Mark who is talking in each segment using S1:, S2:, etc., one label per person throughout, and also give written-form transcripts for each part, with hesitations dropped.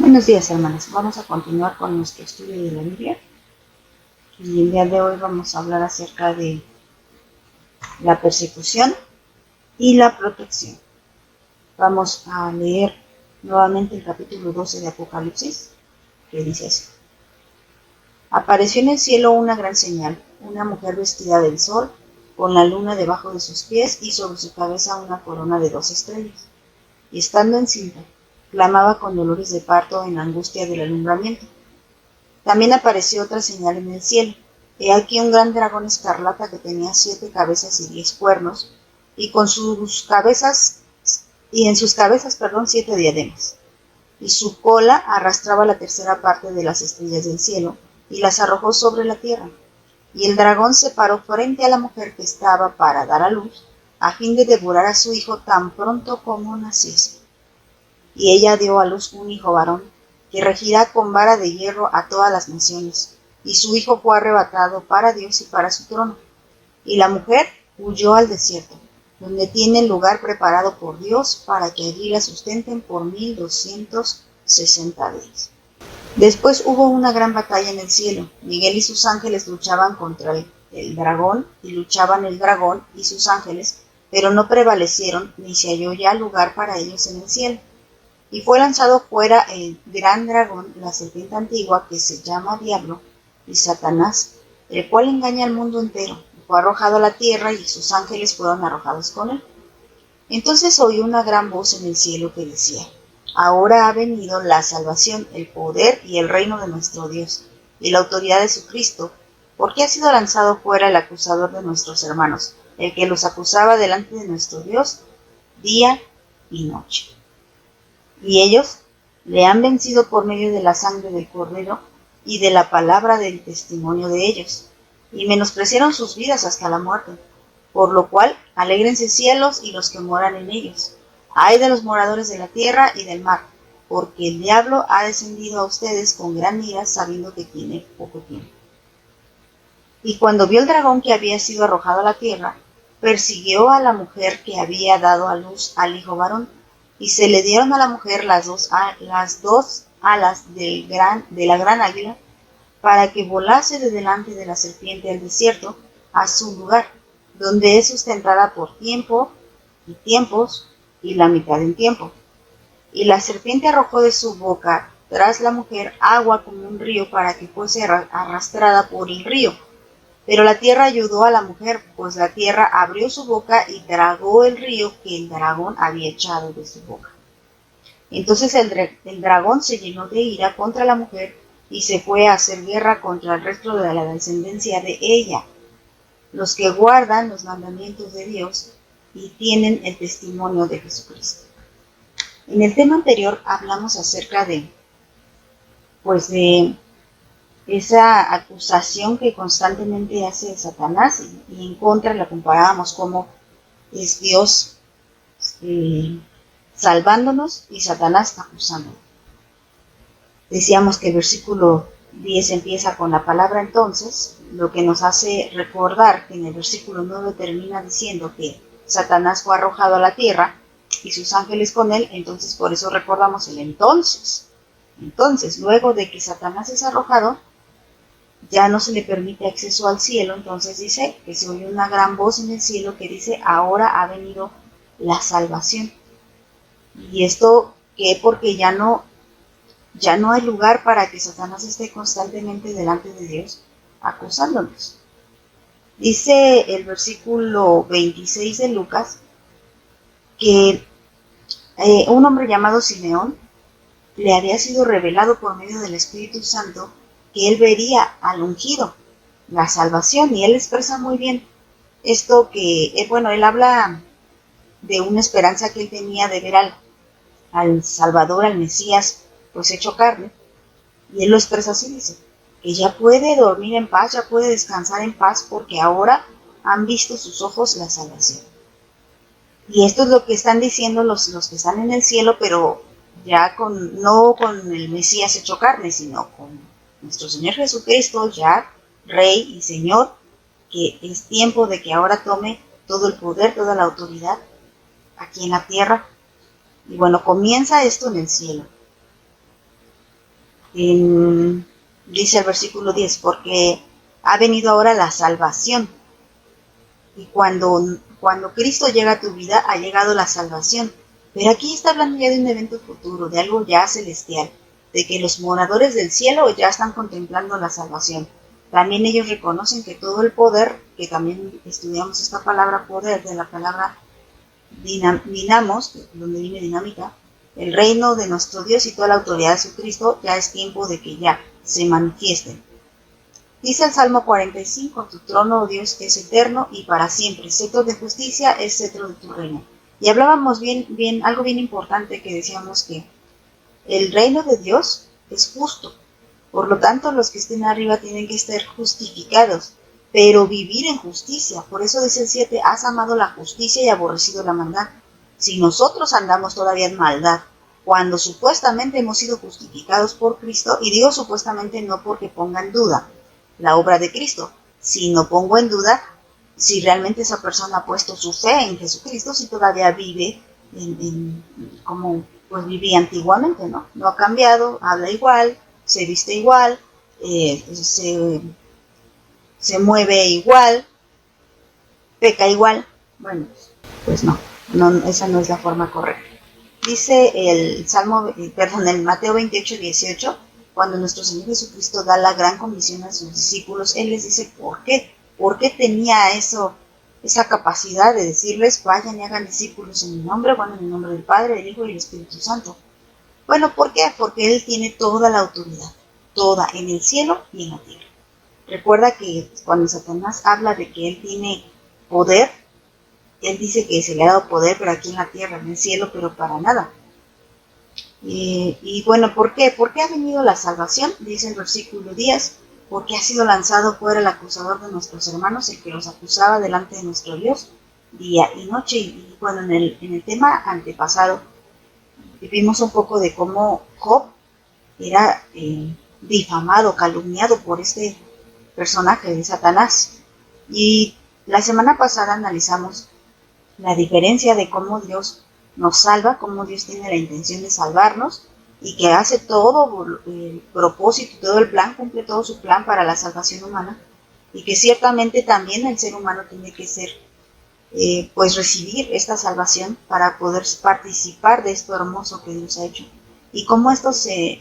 S1: Buenos días, hermanos. Vamos a continuar con nuestro estudio de la Biblia. Y el día de hoy vamos a hablar acerca de la persecución y la protección. Vamos a leer nuevamente el capítulo 12 de Apocalipsis, que dice así. Apareció en el cielo una gran señal, una mujer vestida del sol, con la luna debajo de sus pies y sobre su cabeza una corona de 2 estrellas. Y estando encinta, clamaba con dolores de parto en la angustia del alumbramiento. También apareció otra señal en el cielo. He aquí un gran dragón escarlata que tenía 7 cabezas y 10 cuernos, y en sus cabezas, 7 diademas. Y su cola arrastraba la tercera parte de las estrellas del cielo, y las arrojó sobre la tierra. Y el dragón se paró frente a la mujer que estaba para dar a luz, a fin de devorar a su hijo tan pronto como naciese. Y ella dio a luz un hijo varón, que regirá con vara de hierro a todas las naciones, y su hijo fue arrebatado para Dios y para su trono. Y la mujer huyó al desierto, donde tiene el lugar preparado por Dios para que allí la sustenten por 1260 días. Después hubo una gran batalla en el cielo. Miguel y sus ángeles luchaban contra el dragón, y luchaban el dragón y sus ángeles, pero no prevalecieron, ni se halló ya lugar para ellos en el cielo. Y fue lanzado fuera el gran dragón, la serpiente antigua, que se llama Diablo y Satanás, el cual engaña al mundo entero. Y fue arrojado a la tierra, y sus ángeles fueron arrojados con él. Entonces oí una gran voz en el cielo que decía: Ahora ha venido la salvación, el poder y el reino de nuestro Dios, y la autoridad de su Cristo, porque ha sido lanzado fuera el acusador de nuestros hermanos, el que los acusaba delante de nuestro Dios día y noche. Y ellos le han vencido por medio de la sangre del Cordero y de la palabra del testimonio de ellos, y menospreciaron sus vidas hasta la muerte. Por lo cual, alégrense cielos y los que moran en ellos. Ay de los moradores de la tierra y del mar, porque el diablo ha descendido a ustedes con gran ira, sabiendo que tiene poco tiempo. Y cuando vio el dragón que había sido arrojado a la tierra, persiguió a la mujer que había dado a luz al hijo varón, y se le dieron a la mujer las dos alas de la gran águila, para que volase de delante de la serpiente al desierto, a su lugar, donde es sustentada por tiempo y tiempos, y la mitad en tiempo. Y la serpiente arrojó de su boca tras la mujer agua como un río, para que fuese arrastrada por el río. Pero la tierra ayudó a la mujer, pues la tierra abrió su boca y tragó el río que el dragón había echado de su boca. Entonces el dragón se llenó de ira contra la mujer, y se fue a hacer guerra contra el resto de la descendencia de ella, los que guardan los mandamientos de Dios y tienen el testimonio de Jesucristo. En el tema anterior hablamos acerca de esa acusación que constantemente hace Satanás, y en contra la comparábamos como es Dios salvándonos y Satanás acusándonos. Decíamos que el versículo 10 empieza con la palabra entonces, lo que nos hace recordar que en el versículo 9 termina diciendo que Satanás fue arrojado a la tierra y sus ángeles con él. Entonces por eso recordamos el entonces. Entonces, luego de que Satanás es arrojado, ya no se le permite acceso al cielo. Entonces dice que se oyó una gran voz en el cielo que dice: ahora ha venido la salvación. Y esto que porque ya no hay lugar para que Satanás esté constantemente delante de Dios acusándonos. Dice el versículo 26 de Lucas que un hombre llamado Simeón le había sido revelado por medio del Espíritu Santo que él vería al ungido, la salvación, y él expresa muy bien esto que, él habla de una esperanza que él tenía de ver al Salvador, al Mesías, pues hecho carne, y él lo expresa así, dice, que ya puede dormir en paz, ya puede descansar en paz, porque ahora han visto sus ojos la salvación. Y esto es lo que están diciendo los que están en el cielo, pero ya no con el Mesías hecho carne, sino con nuestro Señor Jesucristo, ya Rey y Señor, que es tiempo de que ahora tome todo el poder, toda la autoridad aquí en la tierra. Y bueno, comienza esto en el cielo. Dice el versículo 10, porque ha venido ahora la salvación. Y cuando Cristo llega a tu vida, ha llegado la salvación. Pero aquí está hablando ya de un evento futuro, de algo ya celestial, de que los moradores del cielo ya están contemplando la salvación. También ellos reconocen que todo el poder, que también estudiamos esta palabra poder, de la palabra dinamos, donde viene dinámica, el reino de nuestro Dios y toda la autoridad de su Cristo, ya es tiempo de que ya se manifiesten. Dice el Salmo 45, tu trono, oh Dios, es eterno y para siempre. Cetro de justicia es cetro de tu reino. Y hablábamos algo bien importante, que decíamos que el reino de Dios es justo. Por lo tanto, los que estén arriba tienen que ser justificados, pero vivir en justicia. Por eso dice el 7, has amado la justicia y aborrecido la maldad. Si nosotros andamos todavía en maldad, cuando supuestamente hemos sido justificados por Cristo, y digo supuestamente no porque ponga en duda la obra de Cristo, sino pongo en duda si realmente esa persona ha puesto su fe en Jesucristo, si todavía vive como pues vivía antiguamente, ¿no? No ha cambiado, habla igual, se viste igual, se mueve igual, peca igual. Bueno, pues no, esa no es la forma correcta. Dice el el Mateo 28:18, cuando nuestro Señor Jesucristo da la gran comisión a sus discípulos, Él les dice ¿por qué? ¿Por qué tenía esa capacidad de decirles, vayan y hagan discípulos en mi nombre, bueno, en el nombre del Padre, del Hijo y del Espíritu Santo? Bueno, ¿por qué? Porque Él tiene toda la autoridad, toda, en el cielo y en la tierra. Recuerda que cuando Satanás habla de que Él tiene poder, Él dice que se le ha dado poder, pero aquí en la tierra, en el cielo, pero para nada. Y bueno, ¿por qué? ¿Por qué ha venido la salvación? Dice el versículo 10, porque ha sido lanzado fuera el acusador de nuestros hermanos, el que los acusaba delante de nuestro Dios día y noche. Y bueno, en el tema antepasado vimos un poco de cómo Job era difamado, calumniado por este personaje de Satanás. Y la semana pasada analizamos la diferencia de cómo Dios nos salva, cómo Dios tiene la intención de salvarnos y que hace todo el propósito, todo el plan, cumple todo su plan para la salvación humana, y que ciertamente también el ser humano tiene que ser, pues recibir esta salvación para poder participar de esto hermoso que Dios ha hecho, y cómo esto se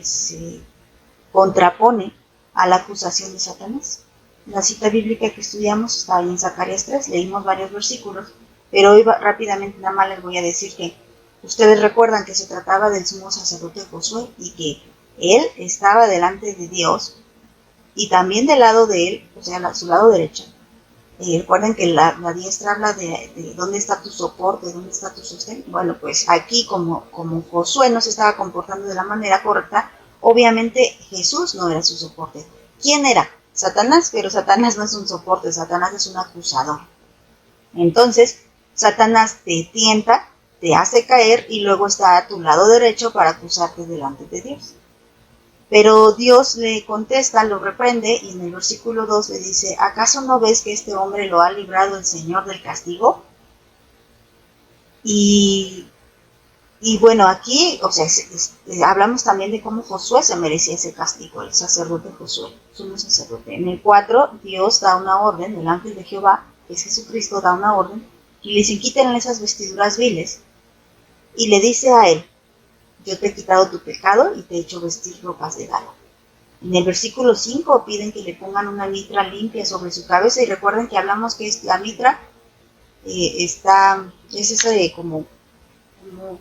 S1: contrapone a la acusación de Satanás. La cita bíblica que estudiamos está ahí en Zacarías 3, leímos varios versículos, pero hoy rápidamente nada más les voy a decir que ustedes recuerdan que se trataba del sumo sacerdote Josué y que él estaba delante de Dios y también del lado de él, o sea, su lado derecho. Recuerden que la diestra habla de dónde está tu soporte, dónde está tu sostén. Bueno, pues aquí como Josué no se estaba comportando de la manera correcta, obviamente Jesús no era su soporte. ¿Quién era? Satanás, pero Satanás no es un soporte, Satanás es un acusador. Entonces, Satanás te tienta, te hace caer y luego está a tu lado derecho para acusarte delante de Dios. Pero Dios le contesta, lo reprende, y en el versículo 2 le dice, ¿acaso no ves que este hombre lo ha librado el Señor del castigo? Y bueno, aquí, o sea, hablamos también de cómo Josué se merecía ese castigo, el sacerdote Josué, sumo sacerdote. En el 4, Dios da una orden, el ángel de Jehová, que es Jesucristo, da una orden, y le dice, quítenle esas vestiduras viles, y le dice a él, yo te he quitado tu pecado y te he hecho vestir ropas de gala. En el versículo 5 piden que le pongan una mitra limpia sobre su cabeza, y recuerden que hablamos que la mitra es esa de como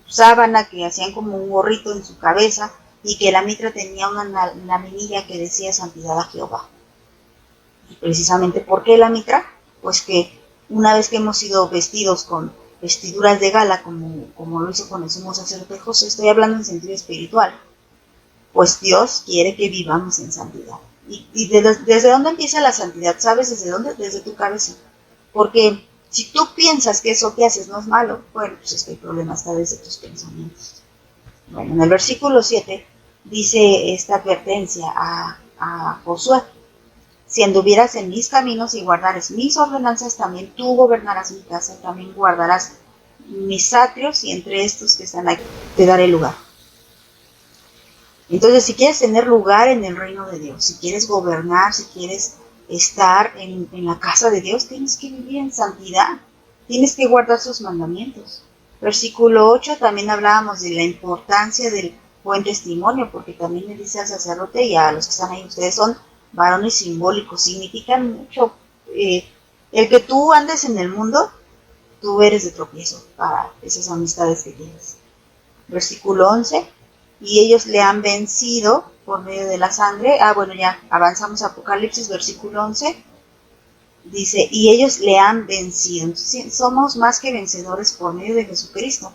S1: sábana que hacían como un gorrito en su cabeza, y que la mitra tenía una laminilla que decía santidad a Jehová. Y precisamente, ¿por qué la mitra? Pues que una vez que hemos sido vestidos con vestiduras de gala, como lo hizo con el sumo sacerdote José, estoy hablando en sentido espiritual, pues Dios quiere que vivamos en santidad. ¿Y desde dónde empieza la santidad? ¿Sabes desde dónde? Desde tu cabeza. Porque si tú piensas que eso que haces no es malo, bueno, pues es que el problema está desde tus pensamientos. Bueno, en el versículo 7 dice esta advertencia a Josué: si anduvieras en mis caminos y guardares mis ordenanzas, también tú gobernarás mi casa y también guardarás mis atrios, y entre estos que están aquí te daré lugar. Entonces, si quieres tener lugar en el reino de Dios, si quieres gobernar, si quieres estar en la casa de Dios, tienes que vivir en santidad, tienes que guardar sus mandamientos. Versículo 8, también hablábamos de la importancia del buen testimonio, porque también le dice al sacerdote y a los que están ahí, ustedes son varones simbólicos, significan mucho. El que tú andes en el mundo, tú eres de tropiezo para esas amistades que tienes. Versículo 11, y ellos le han vencido por medio de la sangre. Bueno, ya avanzamos a Apocalipsis, versículo 11, dice, y ellos le han vencido. Entonces, somos más que vencedores por medio de Jesucristo.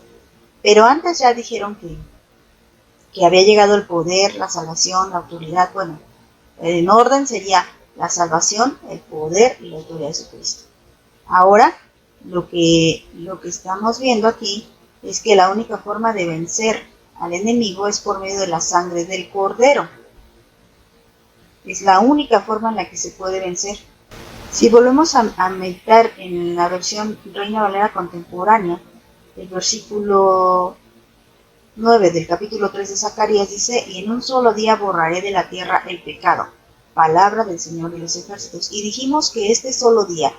S1: Pero antes ya dijeron que había llegado el poder, la salvación, la autoridad. Bueno, en orden sería la salvación, el poder y la autoridad de Jesucristo. Ahora, lo que estamos viendo aquí es que la única forma de vencer al enemigo es por medio de la sangre del Cordero. Es la única forma en la que se puede vencer. Si volvemos a meditar en la versión Reina Valera contemporánea, el versículo 9 del capítulo 3 de Zacarías dice, y en un solo día borraré de la tierra el pecado, palabra del Señor de los ejércitos. Y dijimos que este solo día,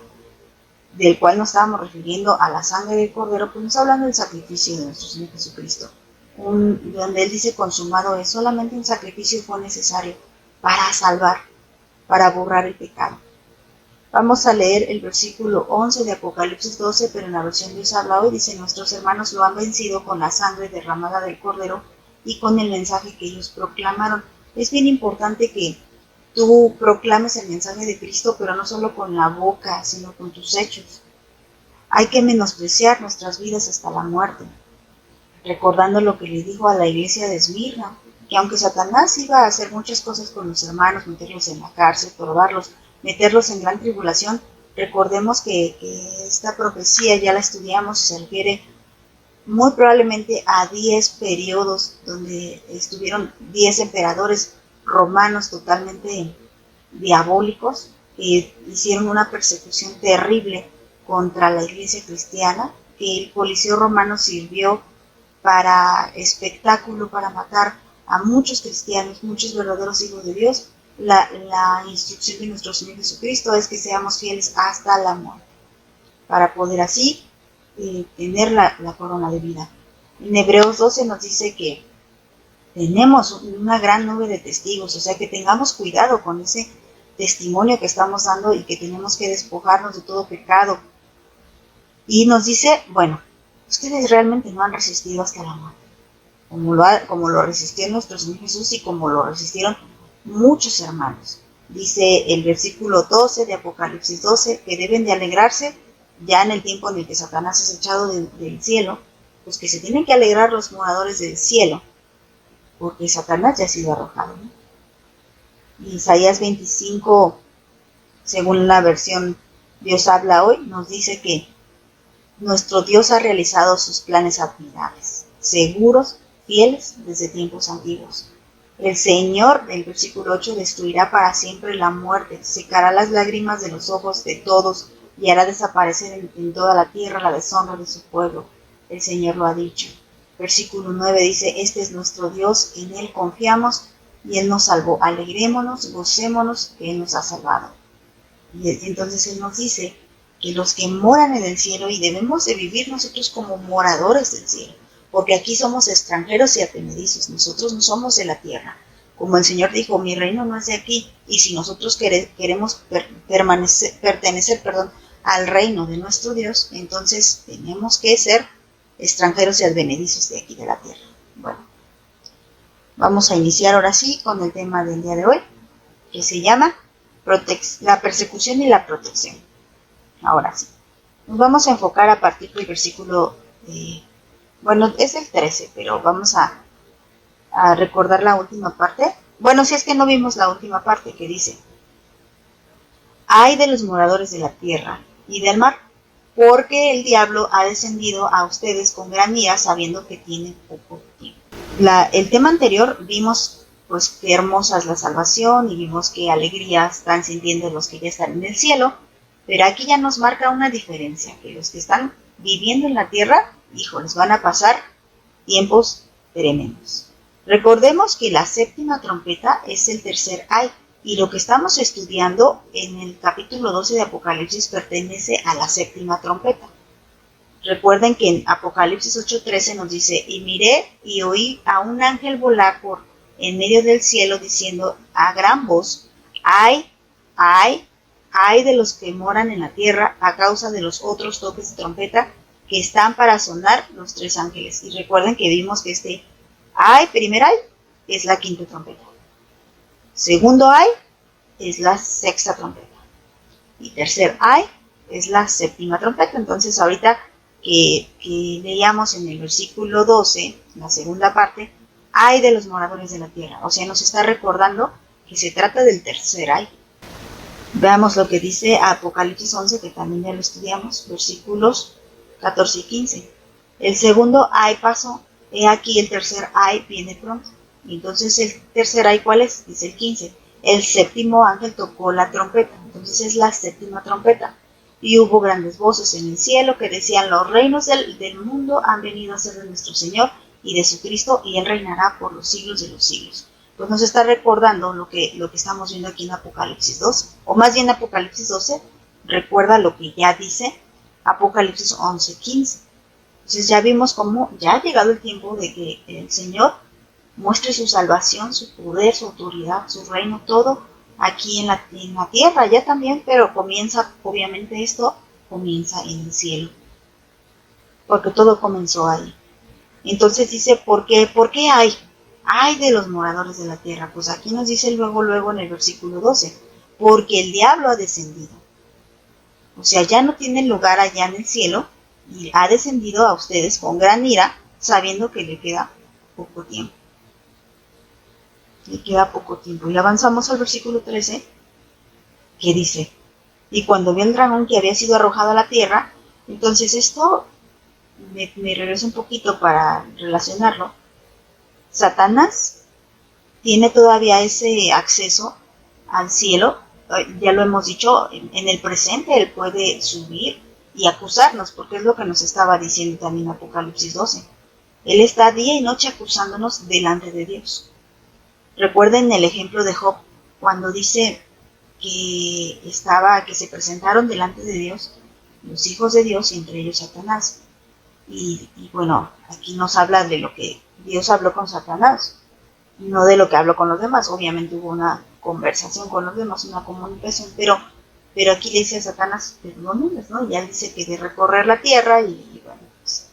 S1: del cual nos estábamos refiriendo a la sangre del Cordero, pues nos hablando del sacrificio de nuestro Señor Jesucristo, donde Él dice consumado es, solamente un sacrificio fue necesario para salvar, para borrar el pecado. Vamos a leer el versículo 11 de Apocalipsis 12, pero en la versión Dios habla hoy, dice, nuestros hermanos lo han vencido con la sangre derramada del Cordero y con el mensaje que ellos proclamaron. Es bien importante que tú proclames el mensaje de Cristo, pero no solo con la boca, sino con tus hechos. Hay que menospreciar nuestras vidas hasta la muerte, recordando lo que le dijo a la iglesia de Esmirna, que aunque Satanás iba a hacer muchas cosas con los hermanos, meterlos en la cárcel, probarlos, meterlos en gran tribulación, recordemos que esta profecía ya la estudiamos y se refiere muy probablemente a 10 periodos donde estuvieron 10 emperadores romanos totalmente diabólicos que hicieron una persecución terrible contra la iglesia cristiana, que el Coliseo romano sirvió para espectáculo, para matar a muchos cristianos, muchos verdaderos hijos de Dios. La instrucción de nuestro Señor Jesucristo es que seamos fieles hasta la muerte, para poder así tener la corona de vida. En Hebreos 12 nos dice que tenemos una gran nube de testigos, o sea que tengamos cuidado con ese testimonio que estamos dando y que tenemos que despojarnos de todo pecado. Y nos dice, bueno, ustedes realmente no han resistido hasta la muerte, como lo resistió nuestro Señor Jesús y como lo resistieron muchos hermanos. Dice el versículo 12 de Apocalipsis 12 que deben de alegrarse ya en el tiempo en el que Satanás es echado del cielo, pues que se tienen que alegrar los moradores del cielo, porque Satanás ya ha sido arrojado, ¿no? Isaías 25, según la versión Dios habla hoy, nos dice que nuestro Dios ha realizado sus planes admirables, seguros, fieles desde tiempos antiguos. El Señor, el versículo 8, destruirá para siempre la muerte, secará las lágrimas de los ojos de todos y hará desaparecer en toda la tierra la deshonra de su pueblo. El Señor lo ha dicho. Versículo 9 dice, este es nuestro Dios, en Él confiamos y Él nos salvó. Alegrémonos, gocémonos que Él nos ha salvado. Y entonces Él nos dice que los que moran en el cielo, y debemos de vivir nosotros como moradores del cielo, porque aquí somos extranjeros y advenedizos, nosotros no somos de la tierra. Como el Señor dijo, mi reino no es de aquí, y si nosotros queremos pertenecer al reino de nuestro Dios, entonces tenemos que ser extranjeros y advenedizos de aquí de la tierra. Bueno, vamos a iniciar ahora sí con el tema del día de hoy, que se llama la persecución y la protección. Ahora sí, nos vamos a enfocar a partir del versículo, bueno, es el 13, pero vamos a recordar la última parte. Bueno, si es que no vimos la última parte que dice, ay de los moradores de la tierra y del mar, porque el diablo ha descendido a ustedes con gran ira sabiendo que tiene poco tiempo. El tema anterior vimos pues qué hermosa es la salvación y vimos qué alegría están sintiendo los que ya están en el cielo, pero aquí ya nos marca una diferencia, que los que están viviendo en la tierra, híjoles, van a pasar tiempos tremendos. Recordemos que la séptima trompeta es el tercer ay, y lo que estamos estudiando en el capítulo 12 de Apocalipsis pertenece a la séptima trompeta. Recuerden que en Apocalipsis 8:13 nos dice, y miré y oí a un ángel volar por en medio del cielo diciendo a gran voz, ay, ay, ay de los que moran en la tierra a causa de los otros toques de trompeta que están para sonar los tres ángeles. Y recuerden que vimos que este ay, primer ay, es la quinta trompeta. Segundo ay, es la sexta trompeta. Y tercer ay, es la séptima trompeta. Entonces ahorita que leíamos en el versículo 12, la segunda parte, ay de los moradores de la tierra. O sea, nos está recordando que se trata del tercer ay. Veamos lo que dice Apocalipsis 11, que también ya lo estudiamos, versículos 14 y 15. El segundo ay pasó, he aquí el tercer ay viene pronto. Y entonces el tercer ay, ¿cuál es? Dice el 15. El séptimo ángel tocó la trompeta. Entonces es la séptima trompeta. Y hubo grandes voces en el cielo que decían, los reinos del mundo han venido a ser de nuestro Señor y de su Cristo, y Él reinará por los siglos de los siglos. Pues nos está recordando lo que estamos viendo aquí en Apocalipsis 12, o más bien Apocalipsis 12, recuerda lo que ya dice Apocalipsis 11:15. Entonces ya vimos cómo ya ha llegado el tiempo de que el Señor muestre su salvación, su poder, su autoridad, su reino, todo aquí en la tierra ya también, pero comienza, obviamente esto comienza en el cielo, porque todo comenzó ahí. Entonces dice, ¿por qué hay? Ay de los moradores de la tierra. Pues aquí nos dice luego en el versículo 12, porque el diablo ha descendido. O sea, ya no tiene lugar allá en el cielo y ha descendido a ustedes con gran ira, sabiendo que le queda poco tiempo. Le queda poco tiempo. Y avanzamos al versículo 13, que dice, y cuando vio el dragón que había sido arrojado a la tierra, entonces esto me regreso un poquito para relacionarlo. Satanás tiene todavía ese acceso al cielo, ya lo hemos dicho, en el presente él puede subir y acusarnos, porque es lo que nos estaba diciendo también Apocalipsis 12. Él está día y noche acusándonos delante de Dios. Recuerden el ejemplo de Job, cuando dice que se presentaron delante de Dios los hijos de Dios y entre ellos Satanás. Y bueno, aquí nos habla de lo que Dios habló con Satanás, no de lo que habló con los demás. Obviamente hubo una conversación con los demás, una comunicación, pero aquí le dice a Satanás, perdónenles, ¿no? Y él dice que de recorrer la tierra y bueno, pues,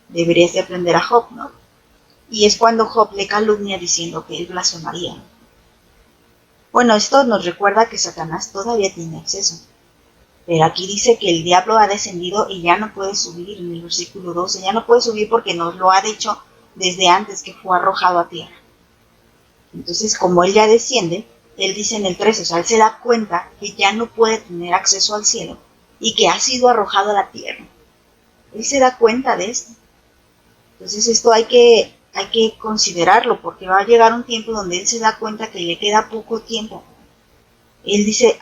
S1: deberías de aprender a Job, ¿no? Y es cuando Job le calumnia diciendo que él blasfemaría. Bueno, esto nos recuerda que Satanás todavía tiene acceso. Pero aquí dice que el diablo ha descendido y ya no puede subir, en el versículo 12, ya no puede subir porque nos lo ha dicho desde antes que fue arrojado a tierra. Entonces, como él ya desciende, él dice en el 13, o sea, él se da cuenta que ya no puede tener acceso al cielo y que ha sido arrojado a la tierra. Él se da cuenta de esto. Entonces, esto hay que considerarlo, porque va a llegar un tiempo donde él se da cuenta que le queda poco tiempo. Él dice,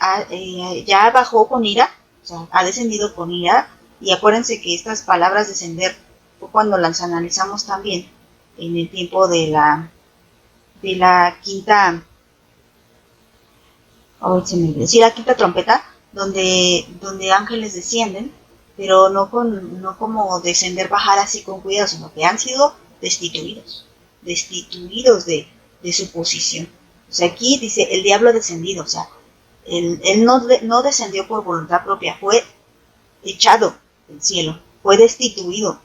S1: ya bajó con ira, o sea, ha descendido con ira, y acuérdense que estas palabras descender fue cuando las analizamos también en el tiempo de la quinta, la quinta trompeta, donde ángeles descienden, pero no como descender, bajar así con cuidado, sino que han sido destituidos de su posición. O sea, aquí dice, el diablo ha descendido, o sea, él no descendió por voluntad propia, fue echado del cielo, fue destituido.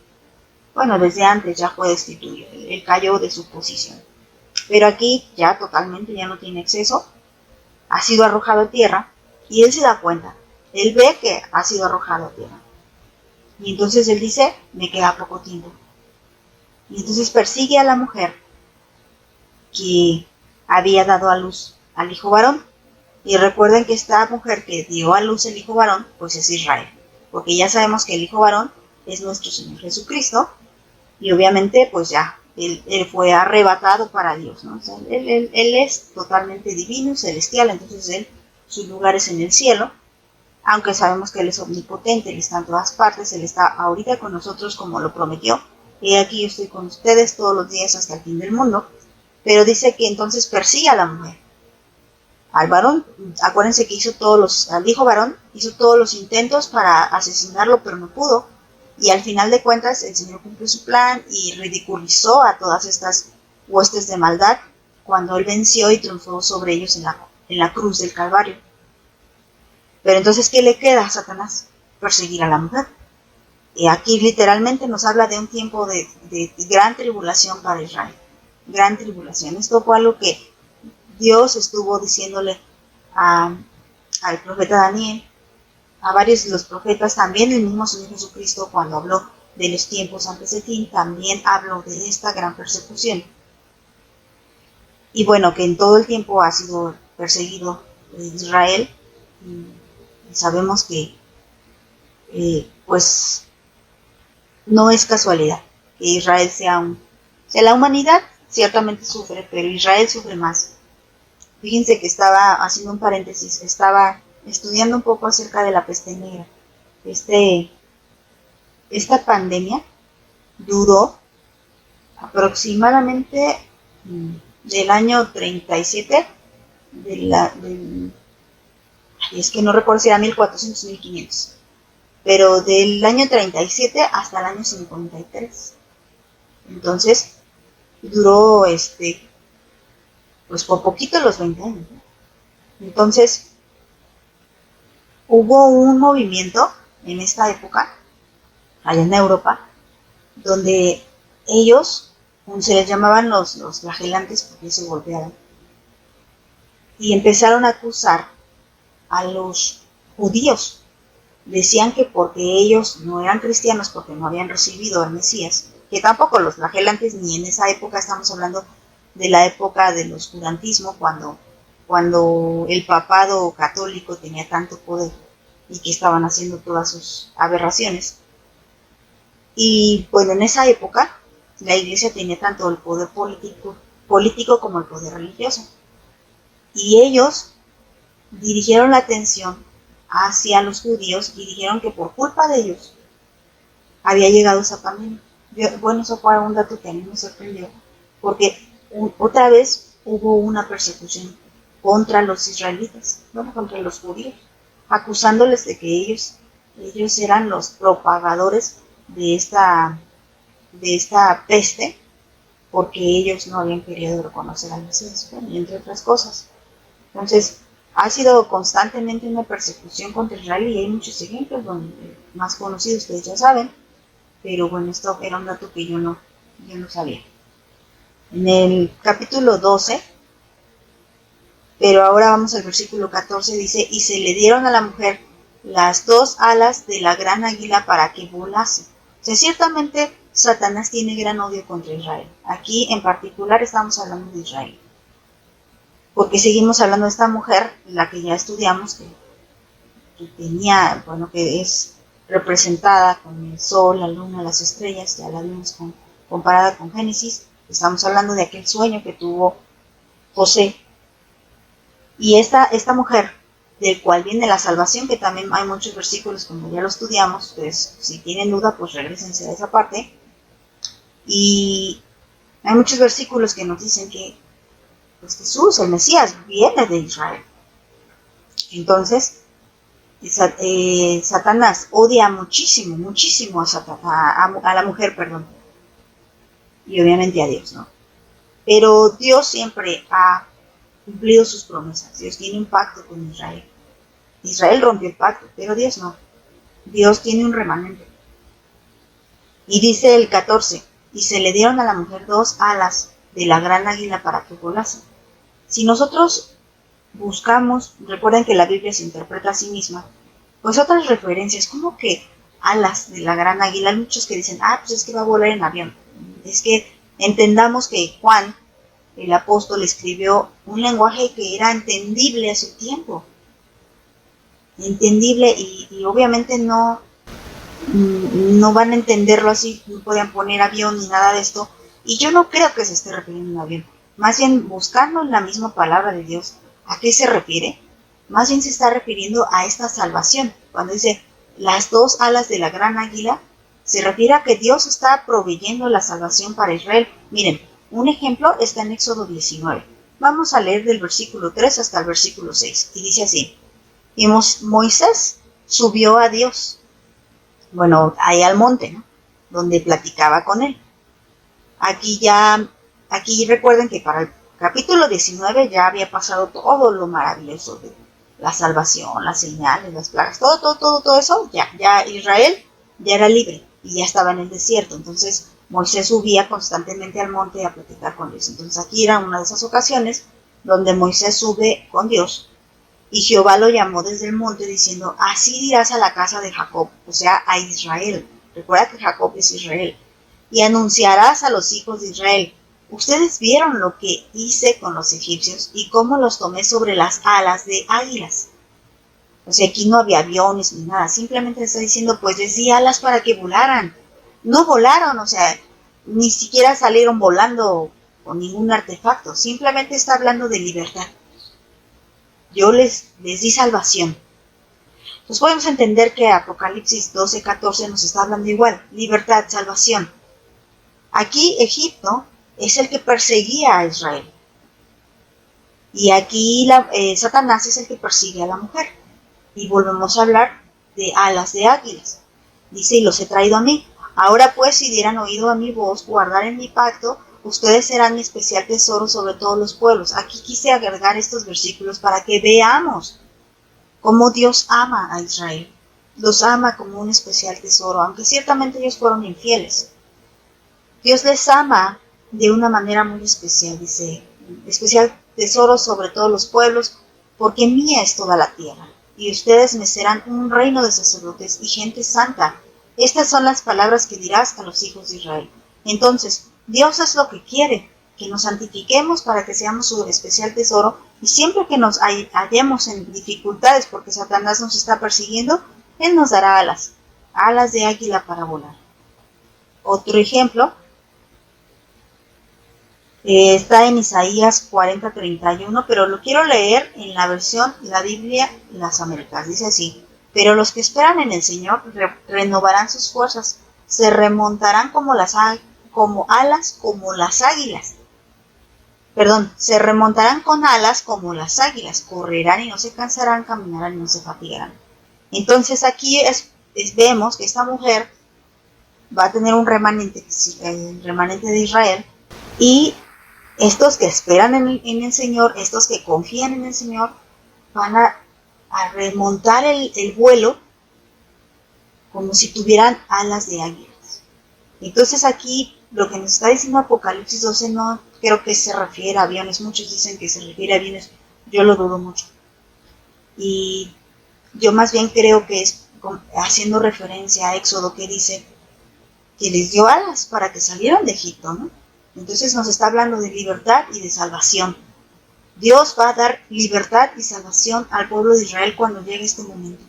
S1: Bueno, desde antes ya fue destituido, él cayó de su posición. Pero aquí ya totalmente ya no tiene acceso, ha sido arrojado a tierra, y él se da cuenta, él ve que ha sido arrojado a tierra. Y entonces él dice, me queda poco tiempo. Y entonces persigue a la mujer que había dado a luz al hijo varón. Y recuerden que esta mujer que dio a luz el hijo varón, pues es Israel. Porque ya sabemos que el hijo varón es nuestro Señor Jesucristo. Y obviamente, pues ya, él fue arrebatado para Dios, ¿no? O sea, él es totalmente divino, celestial, entonces su lugar es en el cielo. Aunque sabemos que Él es omnipotente, Él está en todas partes, Él está ahorita con nosotros como lo prometió. Y aquí yo estoy con ustedes todos los días hasta el fin del mundo. Pero dice que entonces persigue a la mujer. Al varón, acuérdense que al hijo varón, hizo todos los intentos para asesinarlo, pero no pudo. Y al final de cuentas, el Señor cumplió su plan y ridiculizó a todas estas huestes de maldad cuando Él venció y triunfó sobre ellos en la cruz del Calvario. Pero entonces, ¿qué le queda a Satanás? Perseguir a la mujer. Y aquí literalmente nos habla de un tiempo de gran tribulación para Israel. Gran tribulación. Esto fue algo que Dios estuvo diciéndole al profeta Daniel, a varios de los profetas, también el mismo Señor Jesucristo cuando habló de los tiempos antes de fin, también habló de esta gran persecución. Y bueno, que en todo el tiempo ha sido perseguido Israel, y sabemos que pues no es casualidad que Israel sea la humanidad ciertamente sufre, pero Israel sufre más. Fíjense que estaba haciendo un paréntesis, estaba estudiando un poco acerca de la peste negra. Esta pandemia duró aproximadamente del año 37, es que no recuerdo si era 1400 o 1500, pero del año 37 hasta el año 53. Entonces, duró pues por poquito los 20 años. Entonces, hubo un movimiento en esta época, allá en Europa, donde ellos se les llamaban los flagelantes porque se golpeaban. Y empezaron a acusar a los judíos. Decían que porque ellos no eran cristianos, porque no habían recibido al Mesías, que tampoco los flagelantes, ni en esa época, estamos hablando de la época del oscurantismo, cuando el papado católico tenía tanto poder y que estaban haciendo todas sus aberraciones. Y bueno, en esa época la iglesia tenía tanto el poder político como el poder religioso. Y ellos dirigieron la atención hacia los judíos y dijeron que por culpa de ellos había llegado esa pandemia. Bueno, eso fue un dato que a mí me sorprendió, porque otra vez hubo una persecución contra los israelitas, bueno, contra los judíos, acusándoles de que ellos eran los propagadores de esta peste, porque ellos no habían querido reconocer al Mesías, bueno, y entre otras cosas. Entonces, ha sido constantemente una persecución contra Israel y hay muchos ejemplos, más conocidos, ustedes ya saben, pero bueno, esto era un dato que yo no sabía. En el capítulo 12, pero ahora vamos al versículo 14, dice, y se le dieron a la mujer las dos alas de la gran águila para que volase. O sea, ciertamente Satanás tiene gran odio contra Israel. Aquí en particular estamos hablando de Israel, porque seguimos hablando de esta mujer, la que ya estudiamos, que tenía, bueno, que es representada con el sol, la luna, las estrellas, ya la vimos comparada con Génesis. Estamos hablando de aquel sueño que tuvo José. Y esta mujer, del cual viene la salvación, que también hay muchos versículos, como ya lo estudiamos, pues si tienen duda, pues regresense a esa parte. Y hay muchos versículos que nos dicen que pues Jesús, el Mesías, viene de Israel. Entonces, Satanás odia muchísimo a la mujer, perdón, y obviamente a Dios, ¿no? Pero Dios siempre ha cumplido sus promesas. Dios tiene un pacto con Israel. Israel rompió el pacto, pero Dios no. Dios tiene un remanente. Y dice el 14, y se le dieron a la mujer dos alas de la gran águila para que volase. Si nosotros buscamos, recuerden que la Biblia se interpreta a sí misma, pues otras referencias, como que alas de la gran águila, hay muchos que dicen, pues es que va a volar en avión. Es que entendamos que Juan, el apóstol, escribió un lenguaje que era entendible a su tiempo. Entendible y obviamente no van a entenderlo así, no podían poner avión ni nada de esto. Y yo no creo que se esté refiriendo a un avión. Más bien, buscando en la misma palabra de Dios, ¿a qué se refiere? Más bien se está refiriendo a esta salvación. Cuando dice las dos alas de la gran águila, se refiere a que Dios está proveyendo la salvación para Israel. Miren, Un ejemplo está en Éxodo 19. Vamos a leer del versículo 3 hasta el versículo 6. Y dice así: y Moisés subió a Dios, bueno, ahí al monte, ¿no?, donde platicaba con él. Aquí recuerden que para el capítulo 19 ya había pasado todo lo maravilloso de la salvación, las señales, las plagas, todo eso. Ya Israel ya era libre y ya estaba en el desierto. Entonces Moisés subía constantemente al monte a platicar con Dios. Entonces aquí era una de esas ocasiones donde Moisés sube con Dios y Jehová lo llamó desde el monte diciendo: así dirás a la casa de Jacob, o sea, a Israel. Recuerda que Jacob es Israel. Y anunciarás a los hijos de Israel: ustedes vieron lo que hice con los egipcios y cómo los tomé sobre las alas de águilas. O sea, aquí no había aviones ni nada, simplemente está diciendo, pues les di alas para que volaran. No volaron, o sea, ni siquiera salieron volando con ningún artefacto, simplemente está hablando de libertad. Yo les di salvación. Entonces podemos entender que Apocalipsis 12:14 nos está hablando igual, libertad, salvación. Aquí Egipto es el que perseguía a Israel. Y aquí Satanás es el que persigue a la mujer. Y volvemos a hablar de alas de águilas. Dice: y los he traído a mí. Ahora pues, si dieran oído a mi voz, guardaren mi pacto, ustedes serán mi especial tesoro sobre todos los pueblos. Aquí quise agregar estos versículos para que veamos cómo Dios ama a Israel. Los ama como un especial tesoro, aunque ciertamente ellos fueron infieles. Dios les ama de una manera muy especial, dice: especial tesoro sobre todos los pueblos, porque mía es toda la tierra, y ustedes me serán un reino de sacerdotes y gente santa. Estas son las palabras que dirás a los hijos de Israel. Entonces, Dios es lo que quiere, que nos santifiquemos para que seamos su especial tesoro, y siempre que nos hallemos en dificultades porque Satanás nos está persiguiendo, Él nos dará alas de águila para volar. Otro ejemplo está en Isaías 40:31, pero lo quiero leer en la versión de la Biblia Las Américas. Dice así: pero los que esperan en el Señor renovarán sus fuerzas, se remontarán se remontarán con alas como las águilas, correrán y no se cansarán, caminarán y no se fatigarán. Entonces aquí vemos que esta mujer va a tener un remanente, el remanente de Israel, y estos que esperan en el Señor, estos que confían en el Señor, van a remontar el vuelo como si tuvieran alas de águilas. Entonces aquí lo que nos está diciendo Apocalipsis 12 no creo que se refiere a aviones. Muchos dicen que se refiere a aviones, yo lo dudo mucho. Y yo más bien creo que es haciendo referencia a Éxodo, que dice que les dio alas para que salieran de Egipto, ¿no? Entonces nos está hablando de libertad y de salvación. Dios va a dar libertad y salvación al pueblo de Israel cuando llegue este momento,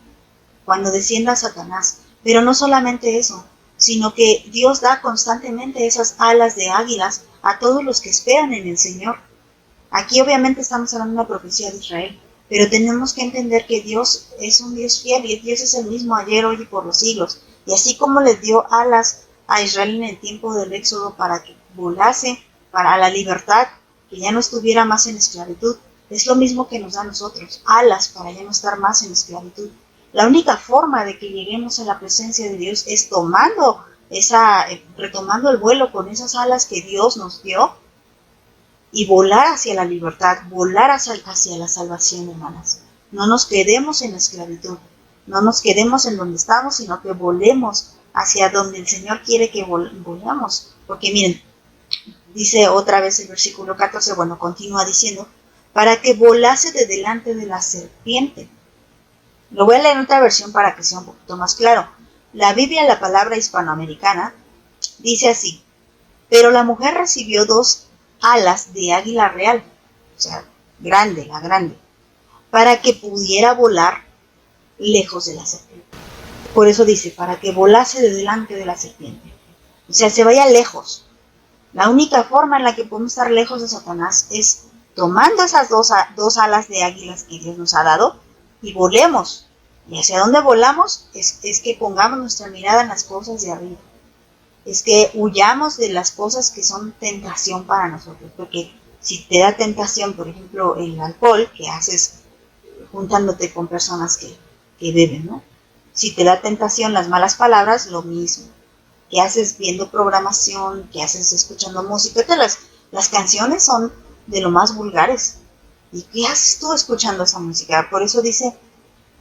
S1: cuando descienda Satanás. Pero no solamente eso, sino que Dios da constantemente esas alas de águilas a todos los que esperan en el Señor. Aquí obviamente estamos hablando de una profecía de Israel, pero tenemos que entender que Dios es un Dios fiel y Dios es el mismo ayer, hoy y por los siglos. Y así como les dio alas a Israel en el tiempo del Éxodo para que volase para la libertad, que ya no estuviera más en esclavitud, es lo mismo que nos da a nosotros, alas para ya no estar más en esclavitud. La única forma de que lleguemos a la presencia de Dios es retomando el vuelo con esas alas que Dios nos dio y volar hacia la libertad, volar hacia la salvación, hermanas. No nos quedemos en la esclavitud, no nos quedemos en donde estamos, sino que volemos hacia donde el Señor quiere que volamos. Porque miren, dice otra vez el versículo 14, continúa diciendo, para que volase de delante de la serpiente. Lo voy a leer en otra versión para que sea un poquito más claro. La Biblia, la palabra hispanoamericana, dice así: pero la mujer recibió 2 alas de águila real, o sea, la grande, para que pudiera volar lejos de la serpiente. Por eso dice, para que volase de delante de la serpiente. O sea, se vaya lejos. La única forma en la que podemos estar lejos de Satanás es tomando esas dos alas de águilas que Dios nos ha dado y volemos. ¿Y hacia dónde volamos? Es que pongamos nuestra mirada en las cosas de arriba. es que huyamos de las cosas que son tentación para nosotros, porque si te da tentación, por ejemplo, el alcohol, que haces juntándote con personas que beben, ¿no? Si te da tentación las malas palabras, lo mismo. ¿Qué haces viendo programación? ¿Qué haces escuchando música? Las canciones son de lo más vulgares. ¿Y qué haces tú escuchando esa música? Por eso dice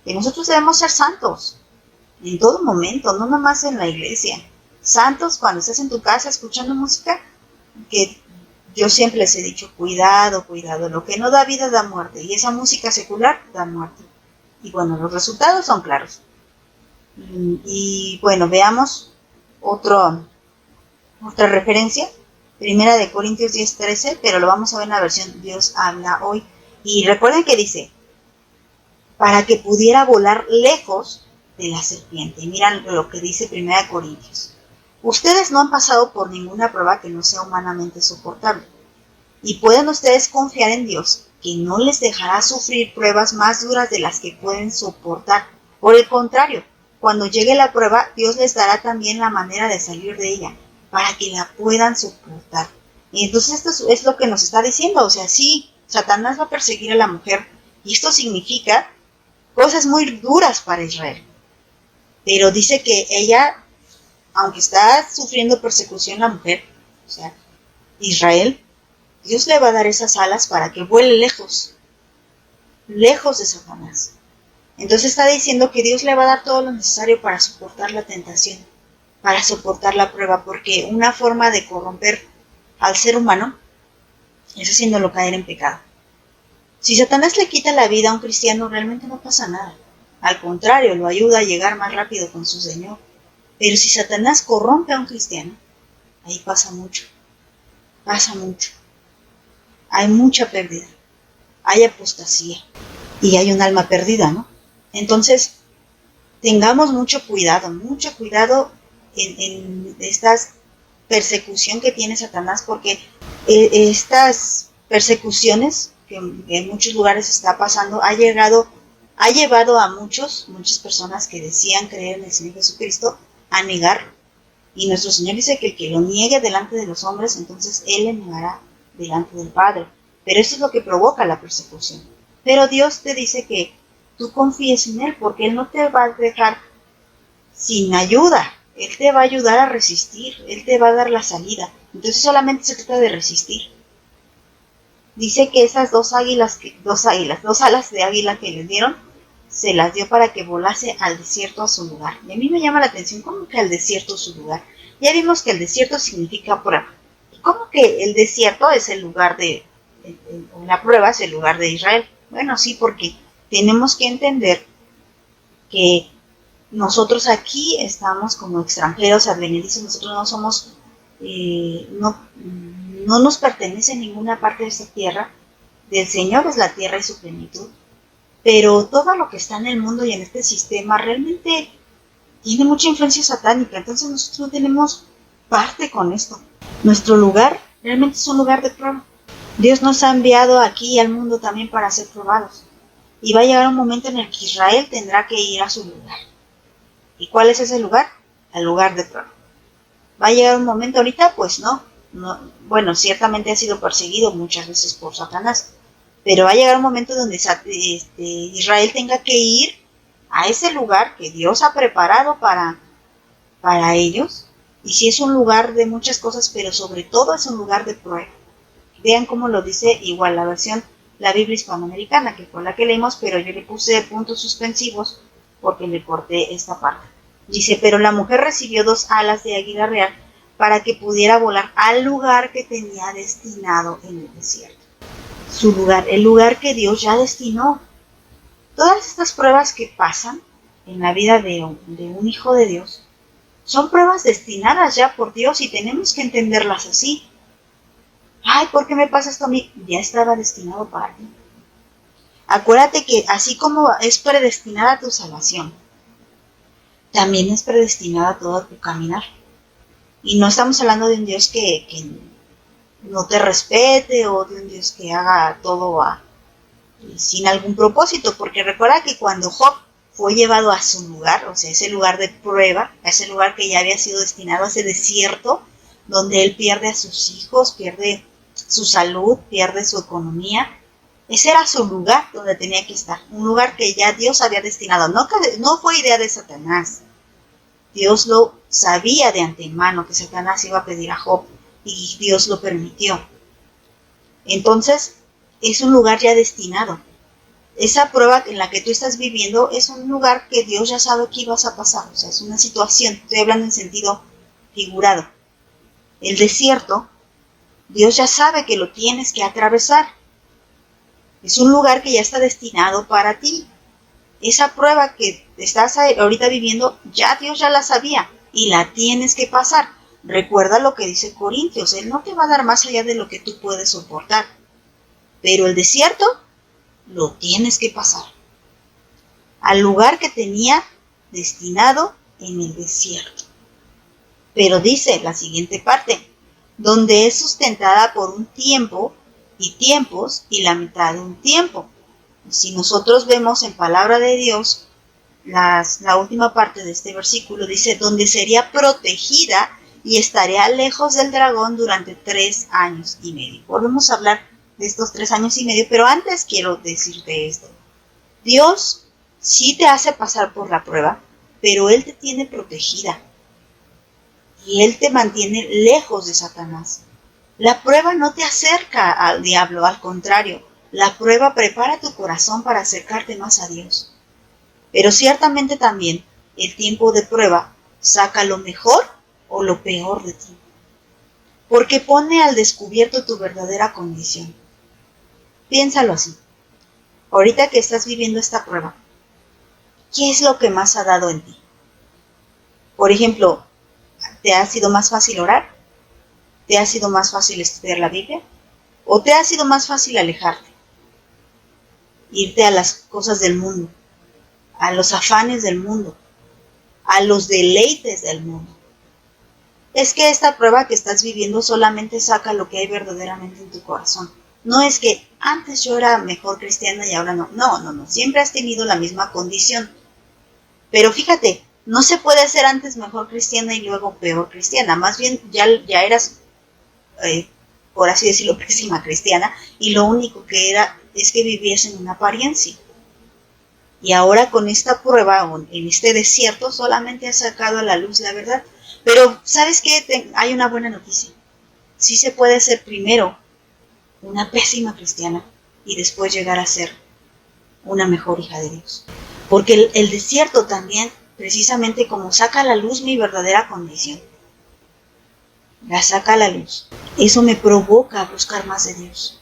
S1: que nosotros debemos ser santos en todo momento, no nomás en la iglesia. Santos cuando estás en tu casa escuchando música, que yo siempre les he dicho, cuidado, cuidado, lo que no da vida da muerte, y esa música secular da muerte. Y bueno, los resultados son claros. Y bueno, veamos otra referencia, Primera de Corintios 10:13, pero lo vamos a ver en la versión Dios habla hoy. Y recuerden que dice, para que pudiera volar lejos de la serpiente. Y miran lo que dice Primera de Corintios. Ustedes no han pasado por ninguna prueba que no sea humanamente soportable. Y pueden ustedes confiar en Dios, que no les dejará sufrir pruebas más duras de las que pueden soportar. Por el contrario, cuando llegue la prueba, Dios les dará también la manera de salir de ella, para que la puedan soportar. Y entonces esto es lo que nos está diciendo. O sea, sí, Satanás va a perseguir a la mujer, y esto significa cosas muy duras para Israel. Pero dice que ella, aunque está sufriendo persecución la mujer, o sea, Israel, Dios le va a dar esas alas para que vuele lejos, lejos de Satanás. Entonces está diciendo que Dios le va a dar todo lo necesario para soportar la tentación, para soportar la prueba, porque una forma de corromper al ser humano es haciéndolo caer en pecado. Si Satanás le quita la vida a un cristiano, realmente no pasa nada. Al contrario, lo ayuda a llegar más rápido con su Señor. Pero si Satanás corrompe a un cristiano, ahí pasa mucho. Pasa mucho. Hay mucha pérdida. Hay apostasía. Y hay un alma perdida, ¿no? Entonces, tengamos mucho cuidado en esta persecución que tiene Satanás, porque estas persecuciones que en muchos lugares está pasando ha llevado a muchas personas que decían creer en el Señor Jesucristo a negarlo. Y nuestro Señor dice que el que lo niegue delante de los hombres, entonces Él le negará delante del Padre. Pero eso es lo que provoca la persecución. Pero Dios te dice que tú confíes en Él, porque Él no te va a dejar sin ayuda. Él te va a ayudar a resistir, Él te va a dar la salida. Entonces solamente se trata de resistir. Dice que esas dos alas de águila que le dieron, se las dio para que volase al desierto a su lugar. Y a mí me llama la atención, ¿cómo que al desierto a su lugar? Ya vimos que el desierto significa prueba. ¿Cómo que el desierto es el lugar la prueba es el lugar de Israel? Bueno, sí, porque tenemos que entender que nosotros aquí estamos como extranjeros advenedizos, nosotros no somos, no nos pertenece ninguna parte de esta tierra, del Señor es la tierra y su plenitud, pero todo lo que está en el mundo y en este sistema realmente tiene mucha influencia satánica, entonces nosotros no tenemos parte con esto. Nuestro lugar realmente es un lugar de prueba. Dios nos ha enviado aquí al mundo también para ser probados, y va a llegar un momento en el que Israel tendrá que ir a su lugar. ¿Y cuál es ese lugar? El lugar de prueba. ¿Va a llegar un momento ahorita? Pues no. Bueno, ciertamente ha sido perseguido muchas veces por Satanás, pero va a llegar un momento donde Israel tenga que ir a ese lugar que Dios ha preparado para ellos. Y sí es un lugar de muchas cosas, pero sobre todo es un lugar de prueba. Vean cómo lo dice igual la Biblia hispanoamericana, que fue la que leímos, pero yo le puse puntos suspensivos porque le corté esta parte. Dice, pero la mujer recibió 2 alas de águila real para que pudiera volar al lugar que tenía destinado en el desierto. Su lugar, el lugar que Dios ya destinó. Todas estas pruebas que pasan en la vida de un hijo de Dios son pruebas destinadas ya por Dios, y tenemos que entenderlas así. Ay, ¿por qué me pasa esto a mí? Ya estaba destinado para ti. Acuérdate que así como es predestinada tu salvación, también es predestinada todo tu caminar. Y no estamos hablando de un Dios que no te respete, o de un Dios que haga todo sin algún propósito, porque recuerda que cuando Job fue llevado a su lugar, o sea, ese lugar de prueba, a ese lugar que ya había sido destinado, a ese desierto, donde él pierde a sus hijos, pierde su salud, pierde su economía. Ese era su lugar donde tenía que estar, un lugar que ya Dios había destinado. No fue idea de Satanás. Dios lo sabía de antemano que Satanás iba a pedir a Job y Dios lo permitió. Entonces, es un lugar ya destinado. Esa prueba en la que tú estás viviendo es un lugar que Dios ya sabe que ibas a pasar. O sea, es una situación, estoy hablando en sentido figurado. El desierto, Dios ya sabe que lo tienes que atravesar. Es un lugar que ya está destinado para ti. Esa prueba que estás ahorita viviendo, ya Dios ya la sabía y la tienes que pasar. Recuerda lo que dice Corintios, Él no te va a dar más allá de lo que tú puedes soportar. Pero el desierto lo tienes que pasar. Al lugar que tenía destinado en el desierto. Pero dice la siguiente parte, donde es sustentada por un tiempo y tiempos y la mitad de un tiempo. Si nosotros vemos en palabra de Dios, la última parte de este versículo dice, donde sería protegida y estaría lejos del dragón durante 3 años y medio. Volvemos a hablar de estos 3 años y medio, pero antes quiero decirte esto. Dios sí te hace pasar por la prueba, pero Él te tiene protegida y Él te mantiene lejos de Satanás. La prueba no te acerca al diablo, al contrario, la prueba prepara tu corazón para acercarte más a Dios. Pero ciertamente también el tiempo de prueba saca lo mejor o lo peor de ti, porque pone al descubierto tu verdadera condición. Piénsalo así. Ahorita que estás viviendo esta prueba, ¿qué es lo que más ha dado en ti? Por ejemplo, ¿te ha sido más fácil orar? ¿Te ha sido más fácil estudiar la Biblia? ¿O te ha sido más fácil alejarte? Irte a las cosas del mundo, a los afanes del mundo, a los deleites del mundo. Es que esta prueba que estás viviendo solamente saca lo que hay verdaderamente en tu corazón. No es que antes yo era mejor cristiana y ahora no. No. Siempre has tenido la misma condición. Pero fíjate, no se puede ser antes mejor cristiana y luego peor cristiana. Más bien ya eras, por así decirlo, pésima cristiana y lo único que era es que vivías en una apariencia. Y ahora con esta prueba, en este desierto, solamente has sacado a la luz la verdad. Pero, ¿sabes qué? Hay una buena noticia. Sí se puede ser primero una pésima cristiana y después llegar a ser una mejor hija de Dios. Porque el desierto también, precisamente como saca a la luz mi verdadera condición, la saca a la luz. Eso me provoca a buscar más de Dios.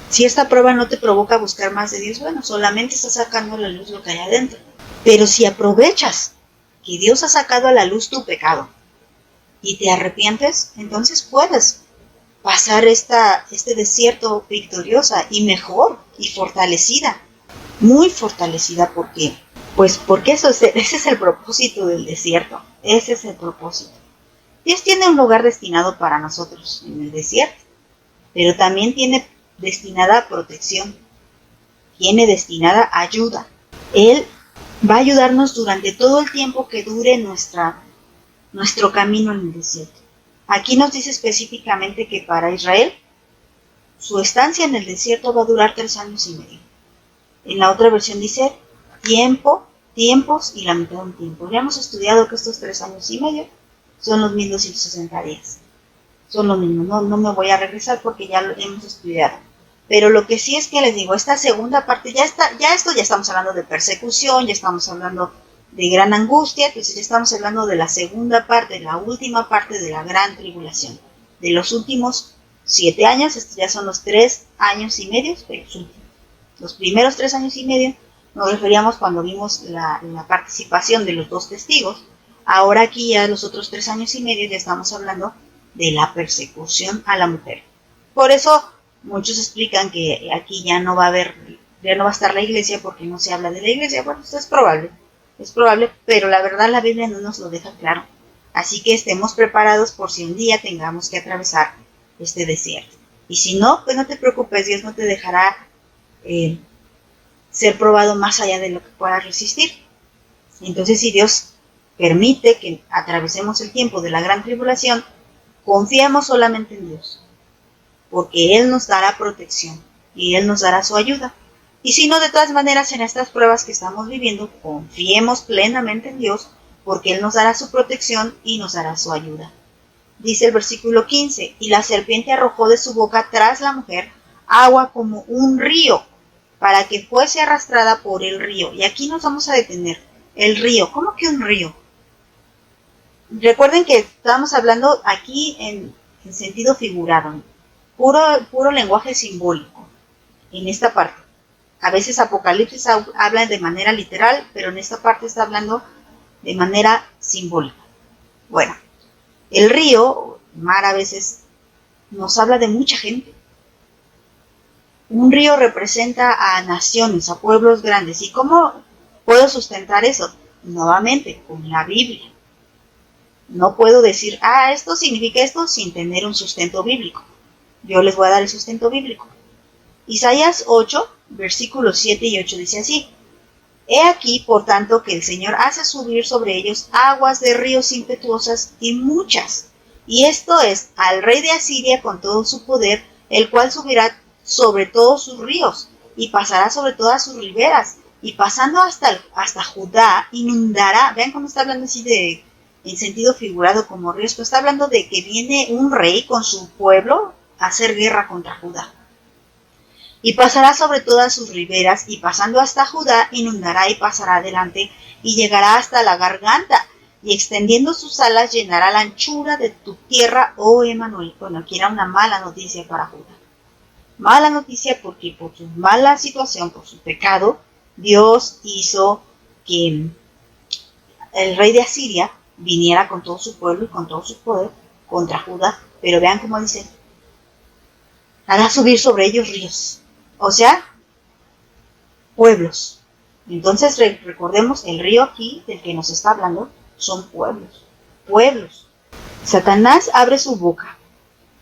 S1: Si esta prueba no te provoca a buscar más de Dios, bueno, solamente está sacando a la luz lo que hay adentro. Pero si aprovechas que Dios ha sacado a la luz tu pecado y te arrepientes, entonces puedes pasar este desierto victoriosa y mejor y fortalecida, muy fortalecida. ¿Por qué? Pues porque ese es el propósito del desierto, ese es el propósito. Dios tiene un lugar destinado para nosotros en el desierto, pero también tiene destinada protección, tiene destinada ayuda. Él va a ayudarnos durante todo el tiempo que dure nuestro camino en el desierto. Aquí nos dice específicamente que para Israel, su estancia en el desierto va a durar 3 años y medio. En la otra versión dice tiempos y la mitad de un tiempo. Ya hemos estudiado que estos 3 años y medio son los 1260 días. Son lo mismo, no me voy a regresar porque ya lo hemos estudiado. Pero lo que sí es que les digo, esta segunda parte, ya estamos hablando de persecución, ya estamos hablando de gran angustia, entonces ya estamos hablando de la segunda parte, la última parte de la gran tribulación. De los últimos 7 años, estos ya son los 3 años y medio, pero los primeros 3 años y medio nos referíamos cuando vimos la participación de los 2 testigos. Ahora aquí ya los otros 3 años y medio ya estamos hablando de la persecución a la mujer. Por eso muchos explican que aquí ya no va a estar la iglesia porque no se habla de la iglesia. Bueno, esto es probable, pero la verdad la Biblia no nos lo deja claro. Así que estemos preparados por si un día tengamos que atravesar este desierto. Y si no, pues no te preocupes, Dios no te dejará ser probado más allá de lo que puedas resistir. Entonces, si Dios permite que atravesemos el tiempo de la gran tribulación, confiemos solamente en Dios, porque Él nos dará protección y Él nos dará su ayuda. Y si no, de todas maneras, en estas pruebas que estamos viviendo, confiemos plenamente en Dios, porque Él nos dará su protección y nos dará su ayuda. Dice el versículo 15, y la serpiente arrojó de su boca tras la mujer agua como un río, para que fuese arrastrada por el río. Y aquí nos vamos a detener. El río, ¿cómo que un río? Recuerden que estamos hablando aquí en sentido figurado, puro lenguaje simbólico en esta parte. A veces Apocalipsis habla de manera literal, pero en esta parte está hablando de manera simbólica. Bueno, el río, mar, a veces nos habla de mucha gente. Un río representa a naciones, a pueblos grandes. ¿Y cómo puedo sustentar eso? Nuevamente, con la Biblia. No puedo decir, esto significa esto sin tener un sustento bíblico. Yo les voy a dar el sustento bíblico. Isaías 8, versículos 7 y 8 dice así: He aquí, por tanto, que el Señor hace subir sobre ellos aguas de ríos impetuosas y muchas. Y esto es al rey de Asiria con todo su poder, el cual subirá sobre todos sus ríos y pasará sobre todas sus riberas. Y pasando hasta Judá, inundará. Vean cómo está hablando así en sentido figurado como ríos, pero está hablando de que viene un rey con su pueblo a hacer guerra contra Judá. Y pasará sobre todas sus riberas, y pasando hasta Judá, inundará y pasará adelante, y llegará hasta la garganta, y extendiendo sus alas llenará la anchura de tu tierra, oh Emanuel. Bueno, aquí era una mala noticia para Judá. Mala noticia porque por su mala situación, por su pecado, Dios hizo que el rey de Asiria viniera con todo su pueblo y con todo su poder contra Judá. Pero vean cómo dice: hará subir sobre ellos ríos. O sea, pueblos. Entonces recordemos, el río aquí del que nos está hablando son pueblos. Pueblos. Satanás abre su boca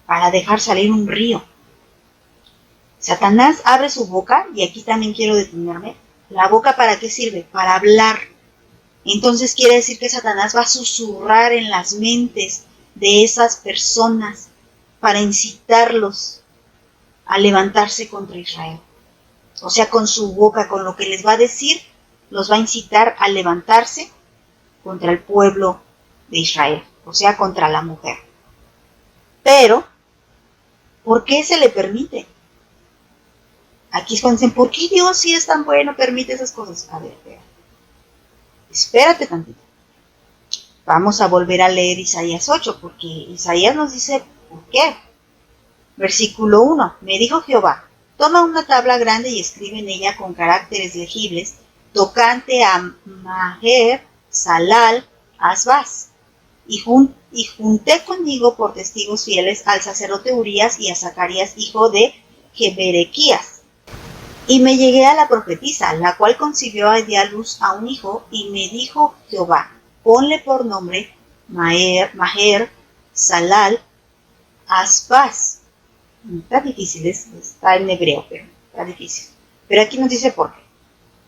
S1: para dejar salir un río. Satanás abre su boca, y aquí también quiero detenerme. ¿La boca para qué sirve? Para hablar. Entonces quiere decir que Satanás va a susurrar en las mentes de esas personas para incitarlos a levantarse contra Israel. O sea, con su boca, con lo que les va a decir, los va a incitar a levantarse contra el pueblo de Israel, o sea, contra la mujer. Pero, ¿por qué se le permite? Aquí es cuando dicen, ¿por qué Dios, si es tan bueno, permite esas cosas? A ver, espérate tantito. Vamos a volver a leer Isaías 8, porque Isaías nos dice por qué. Versículo 1. Me dijo Jehová: toma una tabla grande y escribe en ella con caracteres legibles, tocante a Maher, Salal, Asbaz. Y junté conmigo por testigos fieles al sacerdote Urías y a Zacarías, hijo de Jeberequías. Y me llegué a la profetisa, la cual concibió y dio a luz a un hijo, y me dijo Jehová: ponle por nombre Maher, Salal, Asbaz. Está difícil, está en hebreo, pero está difícil. Pero aquí nos dice por qué.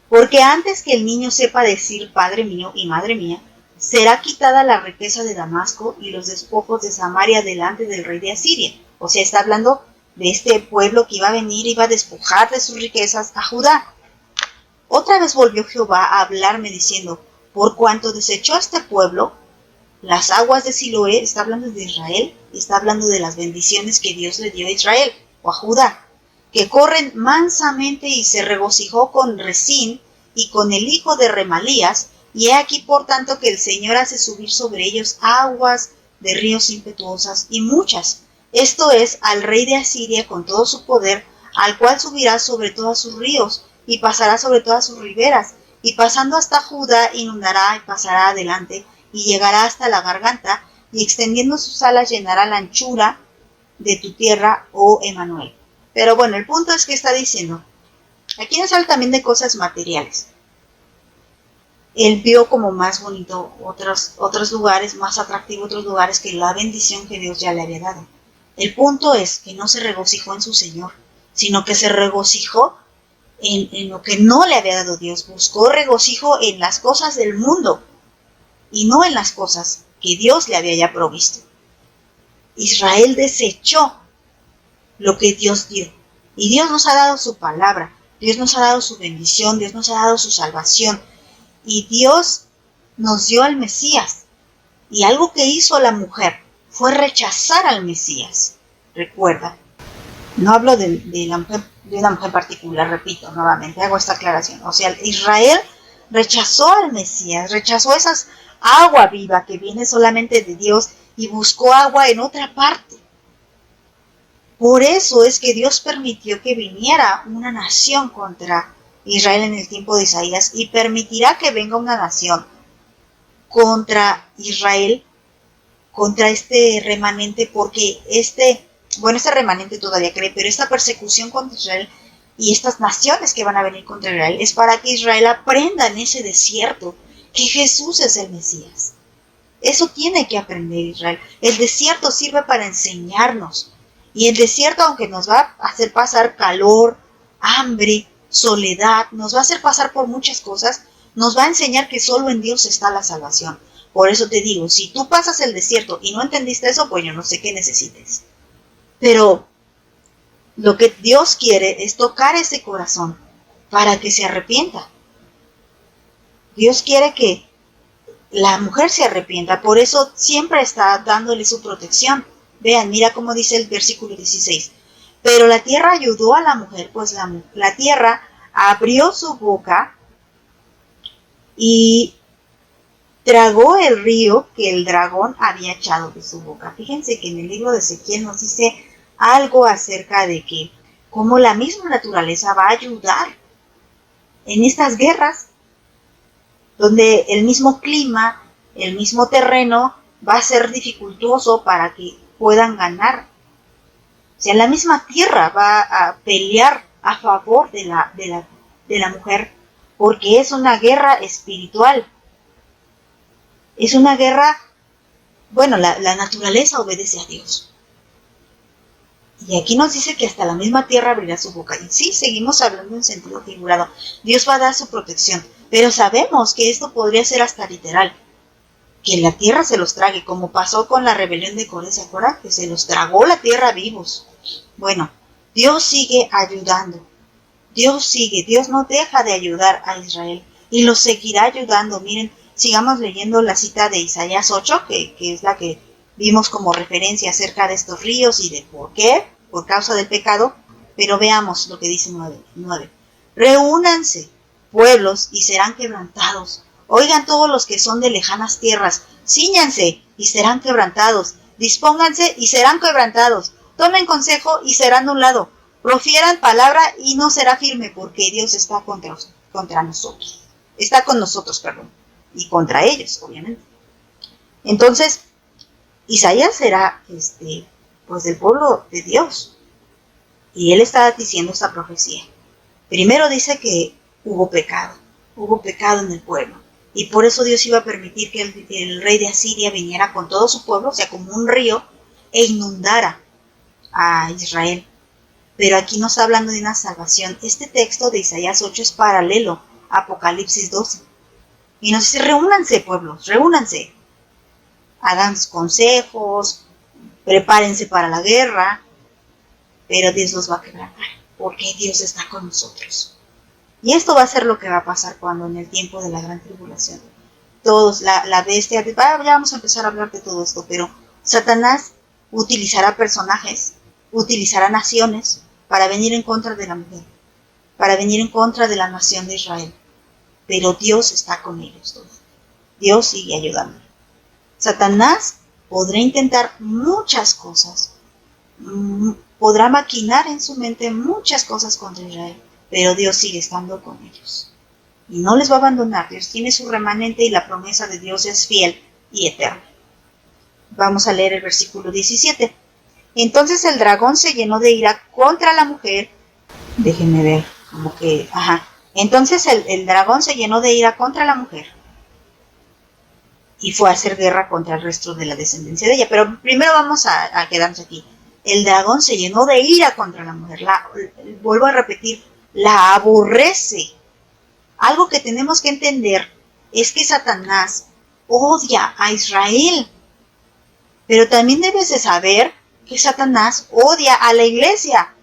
S1: Porque antes que el niño sepa decir Padre mío y Madre mía, será quitada la riqueza de Damasco y los despojos de Samaria delante del rey de Asiria. O sea, está hablando de este pueblo que iba a venir, iba a despojar de sus riquezas a Judá. Otra vez volvió Jehová a hablarme diciendo: por cuanto desechó este pueblo las aguas de Siloé, está hablando de Israel, está hablando de las bendiciones que Dios le dio a Israel o a Judá, que corren mansamente, y se regocijó con Resín y con el hijo de Remalías, y he aquí por tanto que el Señor hace subir sobre ellos aguas de ríos impetuosas y muchas. Esto es al rey de Asiria con todo su poder, al cual subirá sobre todos sus ríos y pasará sobre todas sus riberas, y pasando hasta Judá inundará y pasará adelante, y llegará hasta la garganta, y extendiendo sus alas llenará la anchura de tu tierra, oh Emanuel. Pero bueno, el punto es que está diciendo, aquí nos habla también de cosas materiales. Él vio como más bonito otros lugares, más atractivo otros lugares que la bendición que Dios ya le había dado. El punto es que no se regocijó en su Señor, sino que se regocijó en lo que no le había dado Dios, buscó regocijo en las cosas del mundo y no en las cosas que Dios le había ya provisto. Israel desechó lo que Dios dio. Y Dios nos ha dado su palabra, Dios nos ha dado su bendición, Dios nos ha dado su salvación. Y Dios nos dio al Mesías. Y algo que hizo la mujer fue rechazar al Mesías. Recuerda, no hablo de una mujer particular, repito nuevamente, hago esta aclaración. O sea, Israel rechazó al Mesías, rechazó esa agua viva que viene solamente de Dios y buscó agua en otra parte. Por eso es que Dios permitió que viniera una nación contra Israel en el tiempo de Isaías y permitirá que venga una nación contra Israel, contra este remanente, porque este remanente todavía cree, pero esta persecución contra Israel y estas naciones que van a venir contra Israel es para que Israel aprenda en ese desierto que Jesús es el Mesías. Eso tiene que aprender Israel. El desierto sirve para enseñarnos. Y el desierto, aunque nos va a hacer pasar calor, hambre, soledad, nos va a hacer pasar por muchas cosas, nos va a enseñar que solo en Dios está la salvación. Por eso te digo, si tú pasas el desierto y no entendiste eso, pues yo no sé qué necesites. Pero lo que Dios quiere es tocar ese corazón para que se arrepienta. Dios quiere que la mujer se arrepienta, por eso siempre está dándole su protección. Vean, mira cómo dice el versículo 16. Pero la tierra ayudó a la mujer, pues la tierra abrió su boca y tragó el río que el dragón había echado de su boca. Fíjense que en el libro de Ezequiel nos dice algo acerca de que cómo la misma naturaleza va a ayudar en estas guerras, donde el mismo clima, el mismo terreno va a ser dificultoso para que puedan ganar. O sea, la misma tierra va a pelear a favor de la mujer, porque es una guerra espiritual. Es una guerra, la naturaleza obedece a Dios. Y aquí nos dice que hasta la misma tierra abrirá su boca. Y sí, seguimos hablando en sentido figurado. Dios va a dar su protección, pero sabemos que esto podría ser hasta literal. Que la tierra se los trague, como pasó con la rebelión de Coré, ¿se acuerdan? Que se los tragó la tierra vivos. Bueno, Dios sigue ayudando. Dios no deja de ayudar a Israel y los seguirá ayudando. Miren, sigamos leyendo la cita de Isaías 8, que es la que vimos como referencia acerca de estos ríos y de por qué, por causa del pecado. Pero veamos lo que dice 9. Reúnanse, pueblos, y serán quebrantados. Oigan todos los que son de lejanas tierras, cíñanse y serán quebrantados, dispónganse y serán quebrantados, tomen consejo y serán de un lado, profieran palabra y no será firme, porque Dios está contra nosotros, está con nosotros, y contra ellos, obviamente. Entonces, Isaías será, del pueblo de Dios, y él está diciendo esta profecía. Primero dice que hubo pecado en el pueblo. Y por eso Dios iba a permitir que el rey de Asiria viniera con todo su pueblo, o sea, como un río, e inundara a Israel. Pero aquí no está hablando de una salvación. Este texto de Isaías 8 es paralelo a Apocalipsis 12. Y nos dice, reúnanse, pueblos, reúnanse. Hagan consejos, prepárense para la guerra, pero Dios los va a quebrantar, porque Dios está con nosotros. Y esto va a ser lo que va a pasar cuando en el tiempo de la gran tribulación. Todos, la bestia, ya vamos a empezar a hablar de todo esto, pero Satanás utilizará personajes, utilizará naciones para venir en contra de la mujer, para venir en contra de la nación de Israel. Pero Dios está con ellos todos. Dios sigue ayudando. Satanás podrá intentar muchas cosas, podrá maquinar en su mente muchas cosas contra Israel, pero Dios sigue estando con ellos. Y no les va a abandonar. Dios tiene su remanente y la promesa de Dios es fiel y eterna. Vamos a leer el versículo 17. Entonces el dragón se llenó de ira contra la mujer. Déjenme ver, Entonces el dragón se llenó de ira contra la mujer y fue a hacer guerra contra el resto de la descendencia de ella. Pero primero vamos a quedarnos aquí. El dragón se llenó de ira contra la mujer. Vuelvo a repetir, la aborrece. Algo que tenemos que entender es que Satanás odia a Israel, pero también debes de saber que Satanás odia a la iglesia,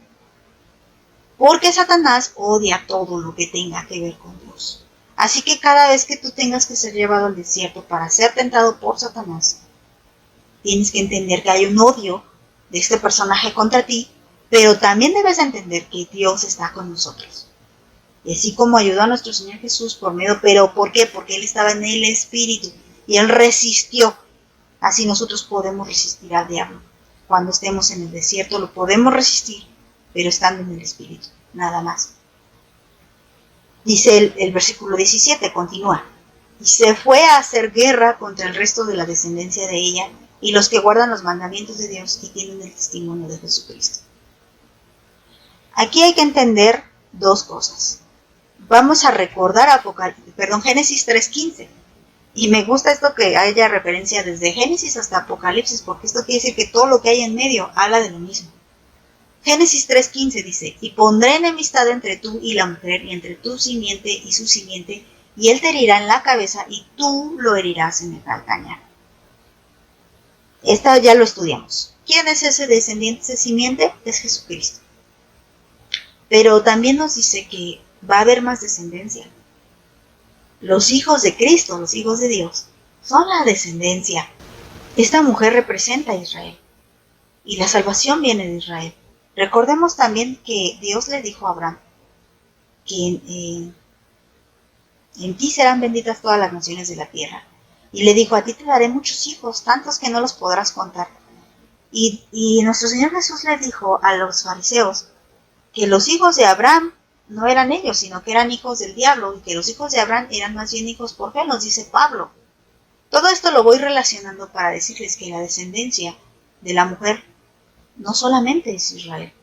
S1: porque Satanás odia todo lo que tenga que ver con Dios. Así que cada vez que tú tengas que ser llevado al desierto para ser tentado por Satanás, tienes que entender que hay un odio de este personaje contra ti, pero también debes entender que Dios está con nosotros. Y así como ayudó a nuestro Señor Jesús por medio, pero ¿por qué? Porque Él estaba en el Espíritu y Él resistió. Así nosotros podemos resistir al diablo. Cuando estemos en el desierto lo podemos resistir, pero estando en el Espíritu, nada más. Dice el versículo 17, continúa. Y se fue a hacer guerra contra el resto de la descendencia de ella y los que guardan los mandamientos de Dios y tienen el testimonio de Jesucristo. Aquí hay que entender dos cosas. Vamos a recordar Génesis 3:15. Y me gusta esto que haya referencia desde Génesis hasta Apocalipsis, porque esto quiere decir que todo lo que hay en medio habla de lo mismo. Génesis 3:15 dice, y pondré enemistad entre tú y la mujer, y entre tu simiente y su simiente, y él te herirá en la cabeza, y tú lo herirás en el calcañar. Esta ya lo estudiamos. ¿Quién es ese descendiente, ese simiente? Es Jesucristo. Pero también nos dice que va a haber más descendencia. Los hijos de Cristo, los hijos de Dios, son la descendencia. Esta mujer representa a Israel. Y la salvación viene de Israel. Recordemos también que Dios le dijo a Abraham que en ti serán benditas todas las naciones de la tierra. Y le dijo, a ti te daré muchos hijos, tantos que no los podrás contar. Y nuestro Señor Jesús le dijo a los fariseos que los hijos de Abraham no eran ellos, sino que eran hijos del diablo, y que los hijos de Abraham eran más bien hijos por fe, nos dice Pablo. Todo esto lo voy relacionando para decirles que la descendencia de la mujer no solamente es Israel.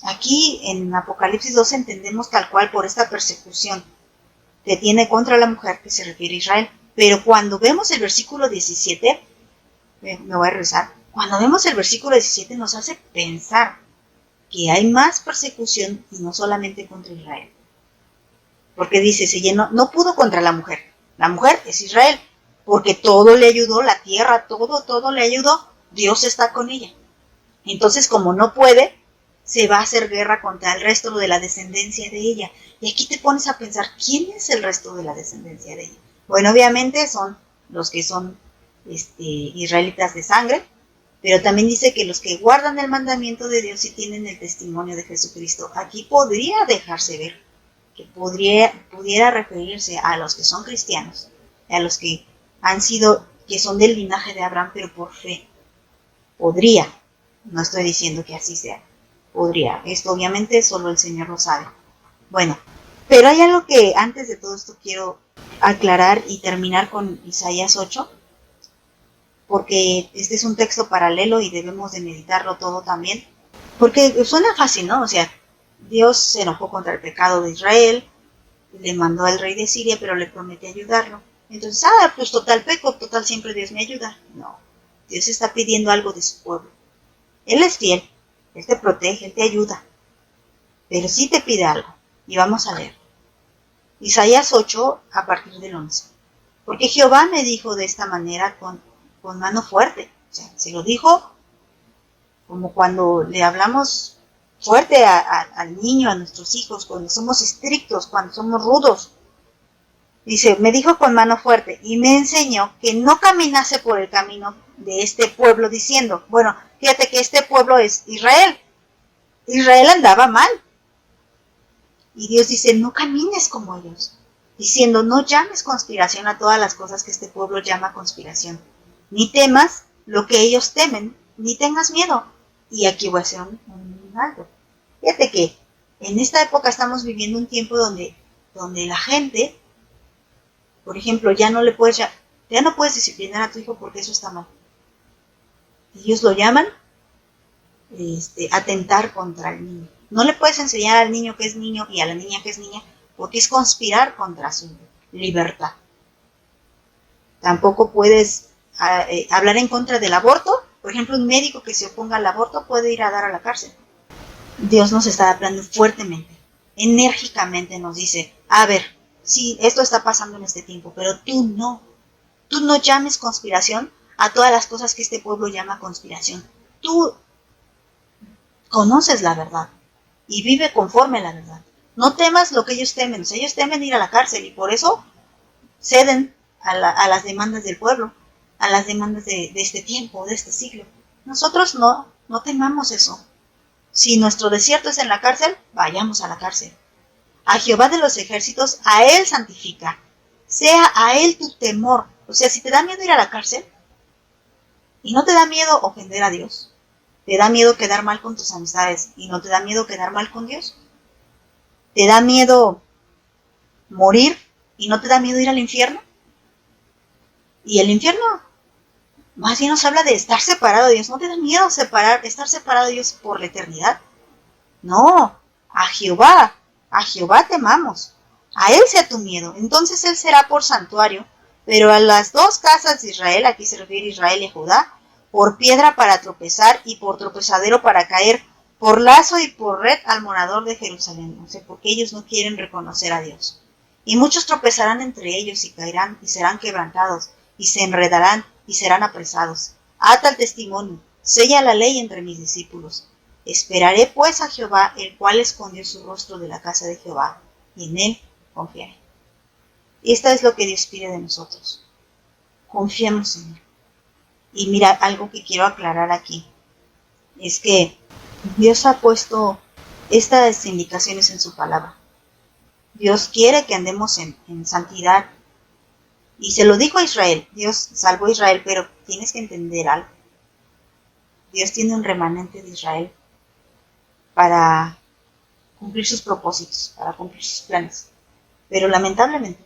S1: Aquí en Apocalipsis 2 entendemos tal cual por esta persecución que tiene contra la mujer que se refiere a Israel. Pero cuando vemos el versículo 17, me voy a regresar, cuando vemos el versículo 17 nos hace pensar que hay más persecución y no solamente contra Israel. Porque dice, no pudo contra la mujer es Israel, porque todo le ayudó, la tierra, todo le ayudó, Dios está con ella. Entonces, como no puede, se va a hacer guerra contra el resto de la descendencia de ella. Y aquí te pones a pensar, ¿quién es el resto de la descendencia de ella? Bueno, obviamente son los que son israelitas de sangre, pero también dice que los que guardan el mandamiento de Dios y tienen el testimonio de Jesucristo. Aquí podría dejarse ver que pudiera referirse a los que son cristianos, a los que son del linaje de Abraham, pero por fe. Podría. No estoy diciendo que así sea. Podría. Esto obviamente solo el Señor lo sabe. Bueno, pero hay algo que antes de todo esto quiero aclarar y terminar con Isaías 8, porque este es un texto paralelo y debemos de meditarlo todo también. Porque suena fácil, ¿no? O sea, Dios se enojó contra el pecado de Israel, le mandó al rey de Siria, pero le promete ayudarlo. Entonces, pues total peco, total siempre Dios me ayuda. No, Dios está pidiendo algo de su pueblo. Él es fiel, Él te protege, Él te ayuda, pero sí te pide algo. Y vamos a leer Isaías 8 a partir del 11. Porque Jehová me dijo de esta manera con mano fuerte. O sea, se lo dijo como cuando le hablamos fuerte al niño, a nuestros hijos, cuando somos estrictos, cuando somos rudos. Dice, me dijo con mano fuerte y me enseñó que no caminase por el camino de este pueblo diciendo, bueno, fíjate que este pueblo es Israel. Israel andaba mal. Y Dios dice, no camines como ellos. Diciendo, no llames conspiración a todas las cosas que este pueblo llama conspiración. Ni temas lo que ellos temen, ni tengas miedo. Y aquí voy a hacer un algo. Fíjate que en esta época estamos viviendo un tiempo donde la gente, por ejemplo, ya no puedes disciplinar a tu hijo porque eso está mal. Ellos lo llaman atentar contra el niño. No le puedes enseñar al niño que es niño y a la niña que es niña porque es conspirar contra su libertad. Tampoco puedes hablar en contra del aborto. Por ejemplo, un médico que se oponga al aborto puede ir a dar a la cárcel. Dios nos está hablando fuertemente. enérgicamente nos dice, a ver, sí, esto está pasando en este tiempo, pero tú no llames conspiración a todas las cosas que este pueblo llama conspiración. Tú conoces la verdad y vive conforme a la verdad. No temas lo que ellos temen. O sea, ellos temen ir a la cárcel y por eso ceden a las demandas del pueblo, a las demandas de este tiempo, de este siglo. Nosotros no temamos eso. Si nuestro desierto es en la cárcel, vayamos a la cárcel. A Jehová de los ejércitos, a Él santifica. Sea a Él tu temor. O sea, si te da miedo ir a la cárcel y no te da miedo ofender a Dios, te da miedo quedar mal con tus amistades y no te da miedo quedar mal con Dios, te da miedo morir y no te da miedo ir al infierno. Y el infierno más bien nos habla de estar separado de Dios. ¿No te da miedo estar separado de Dios por la eternidad? No, a Jehová temamos. A Él sea tu miedo. Entonces Él será por santuario, pero a las dos casas de Israel, aquí se refiere a Israel y a Judá, por piedra para tropezar y por tropezadero para caer, por lazo y por red al morador de Jerusalén. O sea, porque ellos no quieren reconocer a Dios. Y muchos tropezarán entre ellos y caerán y serán quebrantados y se enredarán y serán apresados. Ata el testimonio, sella la ley entre mis discípulos. Esperaré pues a Jehová, el cual escondió su rostro de la casa de Jehová, y en él confiaré. Y esta es lo que Dios pide de nosotros. Confiemos en él. Y mira, algo que quiero aclarar aquí, es que Dios ha puesto estas indicaciones en su palabra. Dios quiere que andemos en santidad. Y se lo dijo a Israel. Dios salvó a Israel, pero tienes que entender algo. Dios tiene un remanente de Israel para cumplir sus propósitos, para cumplir sus planes. Pero lamentablemente,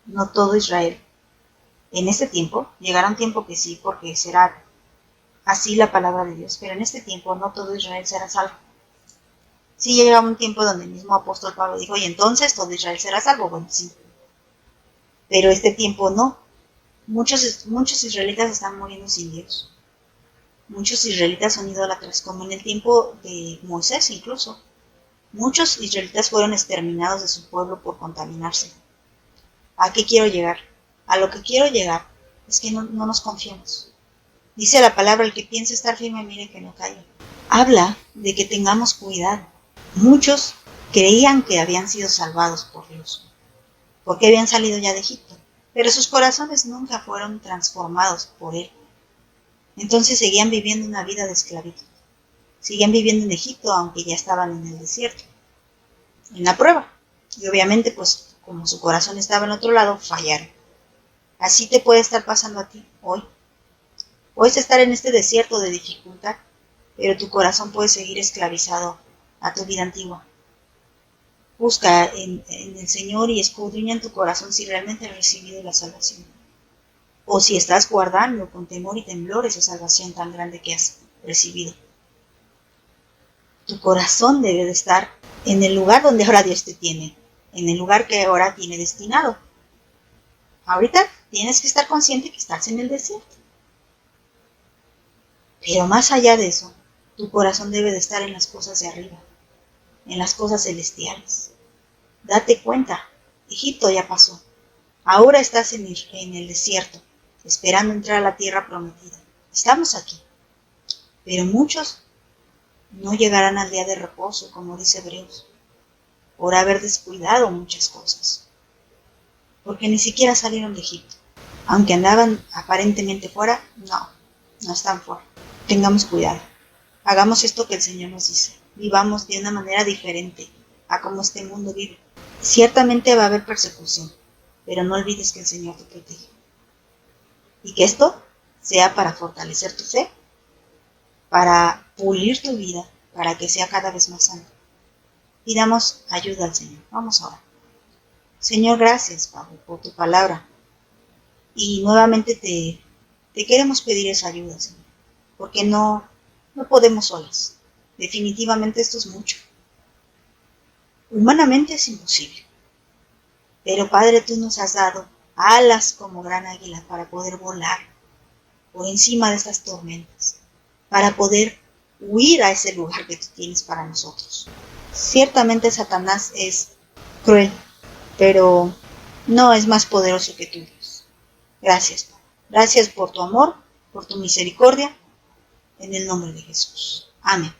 S1: no todo Israel. En este tiempo, llegará un tiempo que sí, porque será así la palabra de Dios, pero en este tiempo no todo Israel será salvo. Sí llega un tiempo donde el mismo apóstol Pablo dijo, y entonces todo Israel será salvo. Bueno, sí. Pero este tiempo no. Muchos israelitas están muriendo sin Dios. Muchos israelitas son idólatras, como en el tiempo de Moisés incluso. Muchos israelitas fueron exterminados de su pueblo por contaminarse. ¿A qué quiero llegar? A lo que quiero llegar es que no nos confiemos. Dice la palabra, el que piense estar firme, mire que no caiga. Habla de que tengamos cuidado. Muchos creían que habían sido salvados por Dios, porque habían salido ya de Egipto, pero sus corazones nunca fueron transformados por Él. Entonces seguían viviendo una vida de esclavitud. Seguían viviendo en Egipto, aunque ya estaban en el desierto, en la prueba. Y obviamente, pues, como su corazón estaba en otro lado, fallaron. Así te puede estar pasando a ti hoy. Puedes estar en este desierto de dificultad, pero tu corazón puede seguir esclavizado a tu vida antigua. Busca en el Señor y escudriña en tu corazón si realmente has recibido la salvación. O si estás guardando con temor y temblor esa salvación tan grande que has recibido. Tu corazón debe de estar en el lugar donde ahora Dios te tiene, en el lugar que ahora tiene destinado. Ahorita tienes que estar consciente que estás en el desierto. Pero más allá de eso, tu corazón debe de estar en las cosas de arriba, en las cosas celestiales. Date cuenta, Egipto ya pasó. Ahora estás en el desierto, esperando entrar a la tierra prometida. Estamos aquí. Pero muchos no llegarán al día de reposo, como dice Hebreos, por haber descuidado muchas cosas. Porque ni siquiera salieron de Egipto. Aunque andaban aparentemente fuera, no están fuera. Tengamos cuidado. Hagamos esto que el Señor nos dice. Vivamos de una manera diferente a como este mundo vive. Ciertamente va a haber persecución, pero no olvides que el Señor te protege. Y que esto sea para fortalecer tu fe, para pulir tu vida, para que sea cada vez más santa. Pidamos ayuda al Señor. Vamos ahora. Señor, gracias, Padre, por tu palabra. Y nuevamente te queremos pedir esa ayuda, Señor, porque no podemos solas. Definitivamente esto es mucho. Humanamente es imposible. Pero Padre, tú nos has dado alas como gran águila para poder volar por encima de estas tormentas, para poder huir a ese lugar que tú tienes para nosotros. Ciertamente Satanás es cruel, pero no es más poderoso que tú, Dios. Gracias, Padre. Gracias por tu amor, por tu misericordia, en el nombre de Jesús. Amén.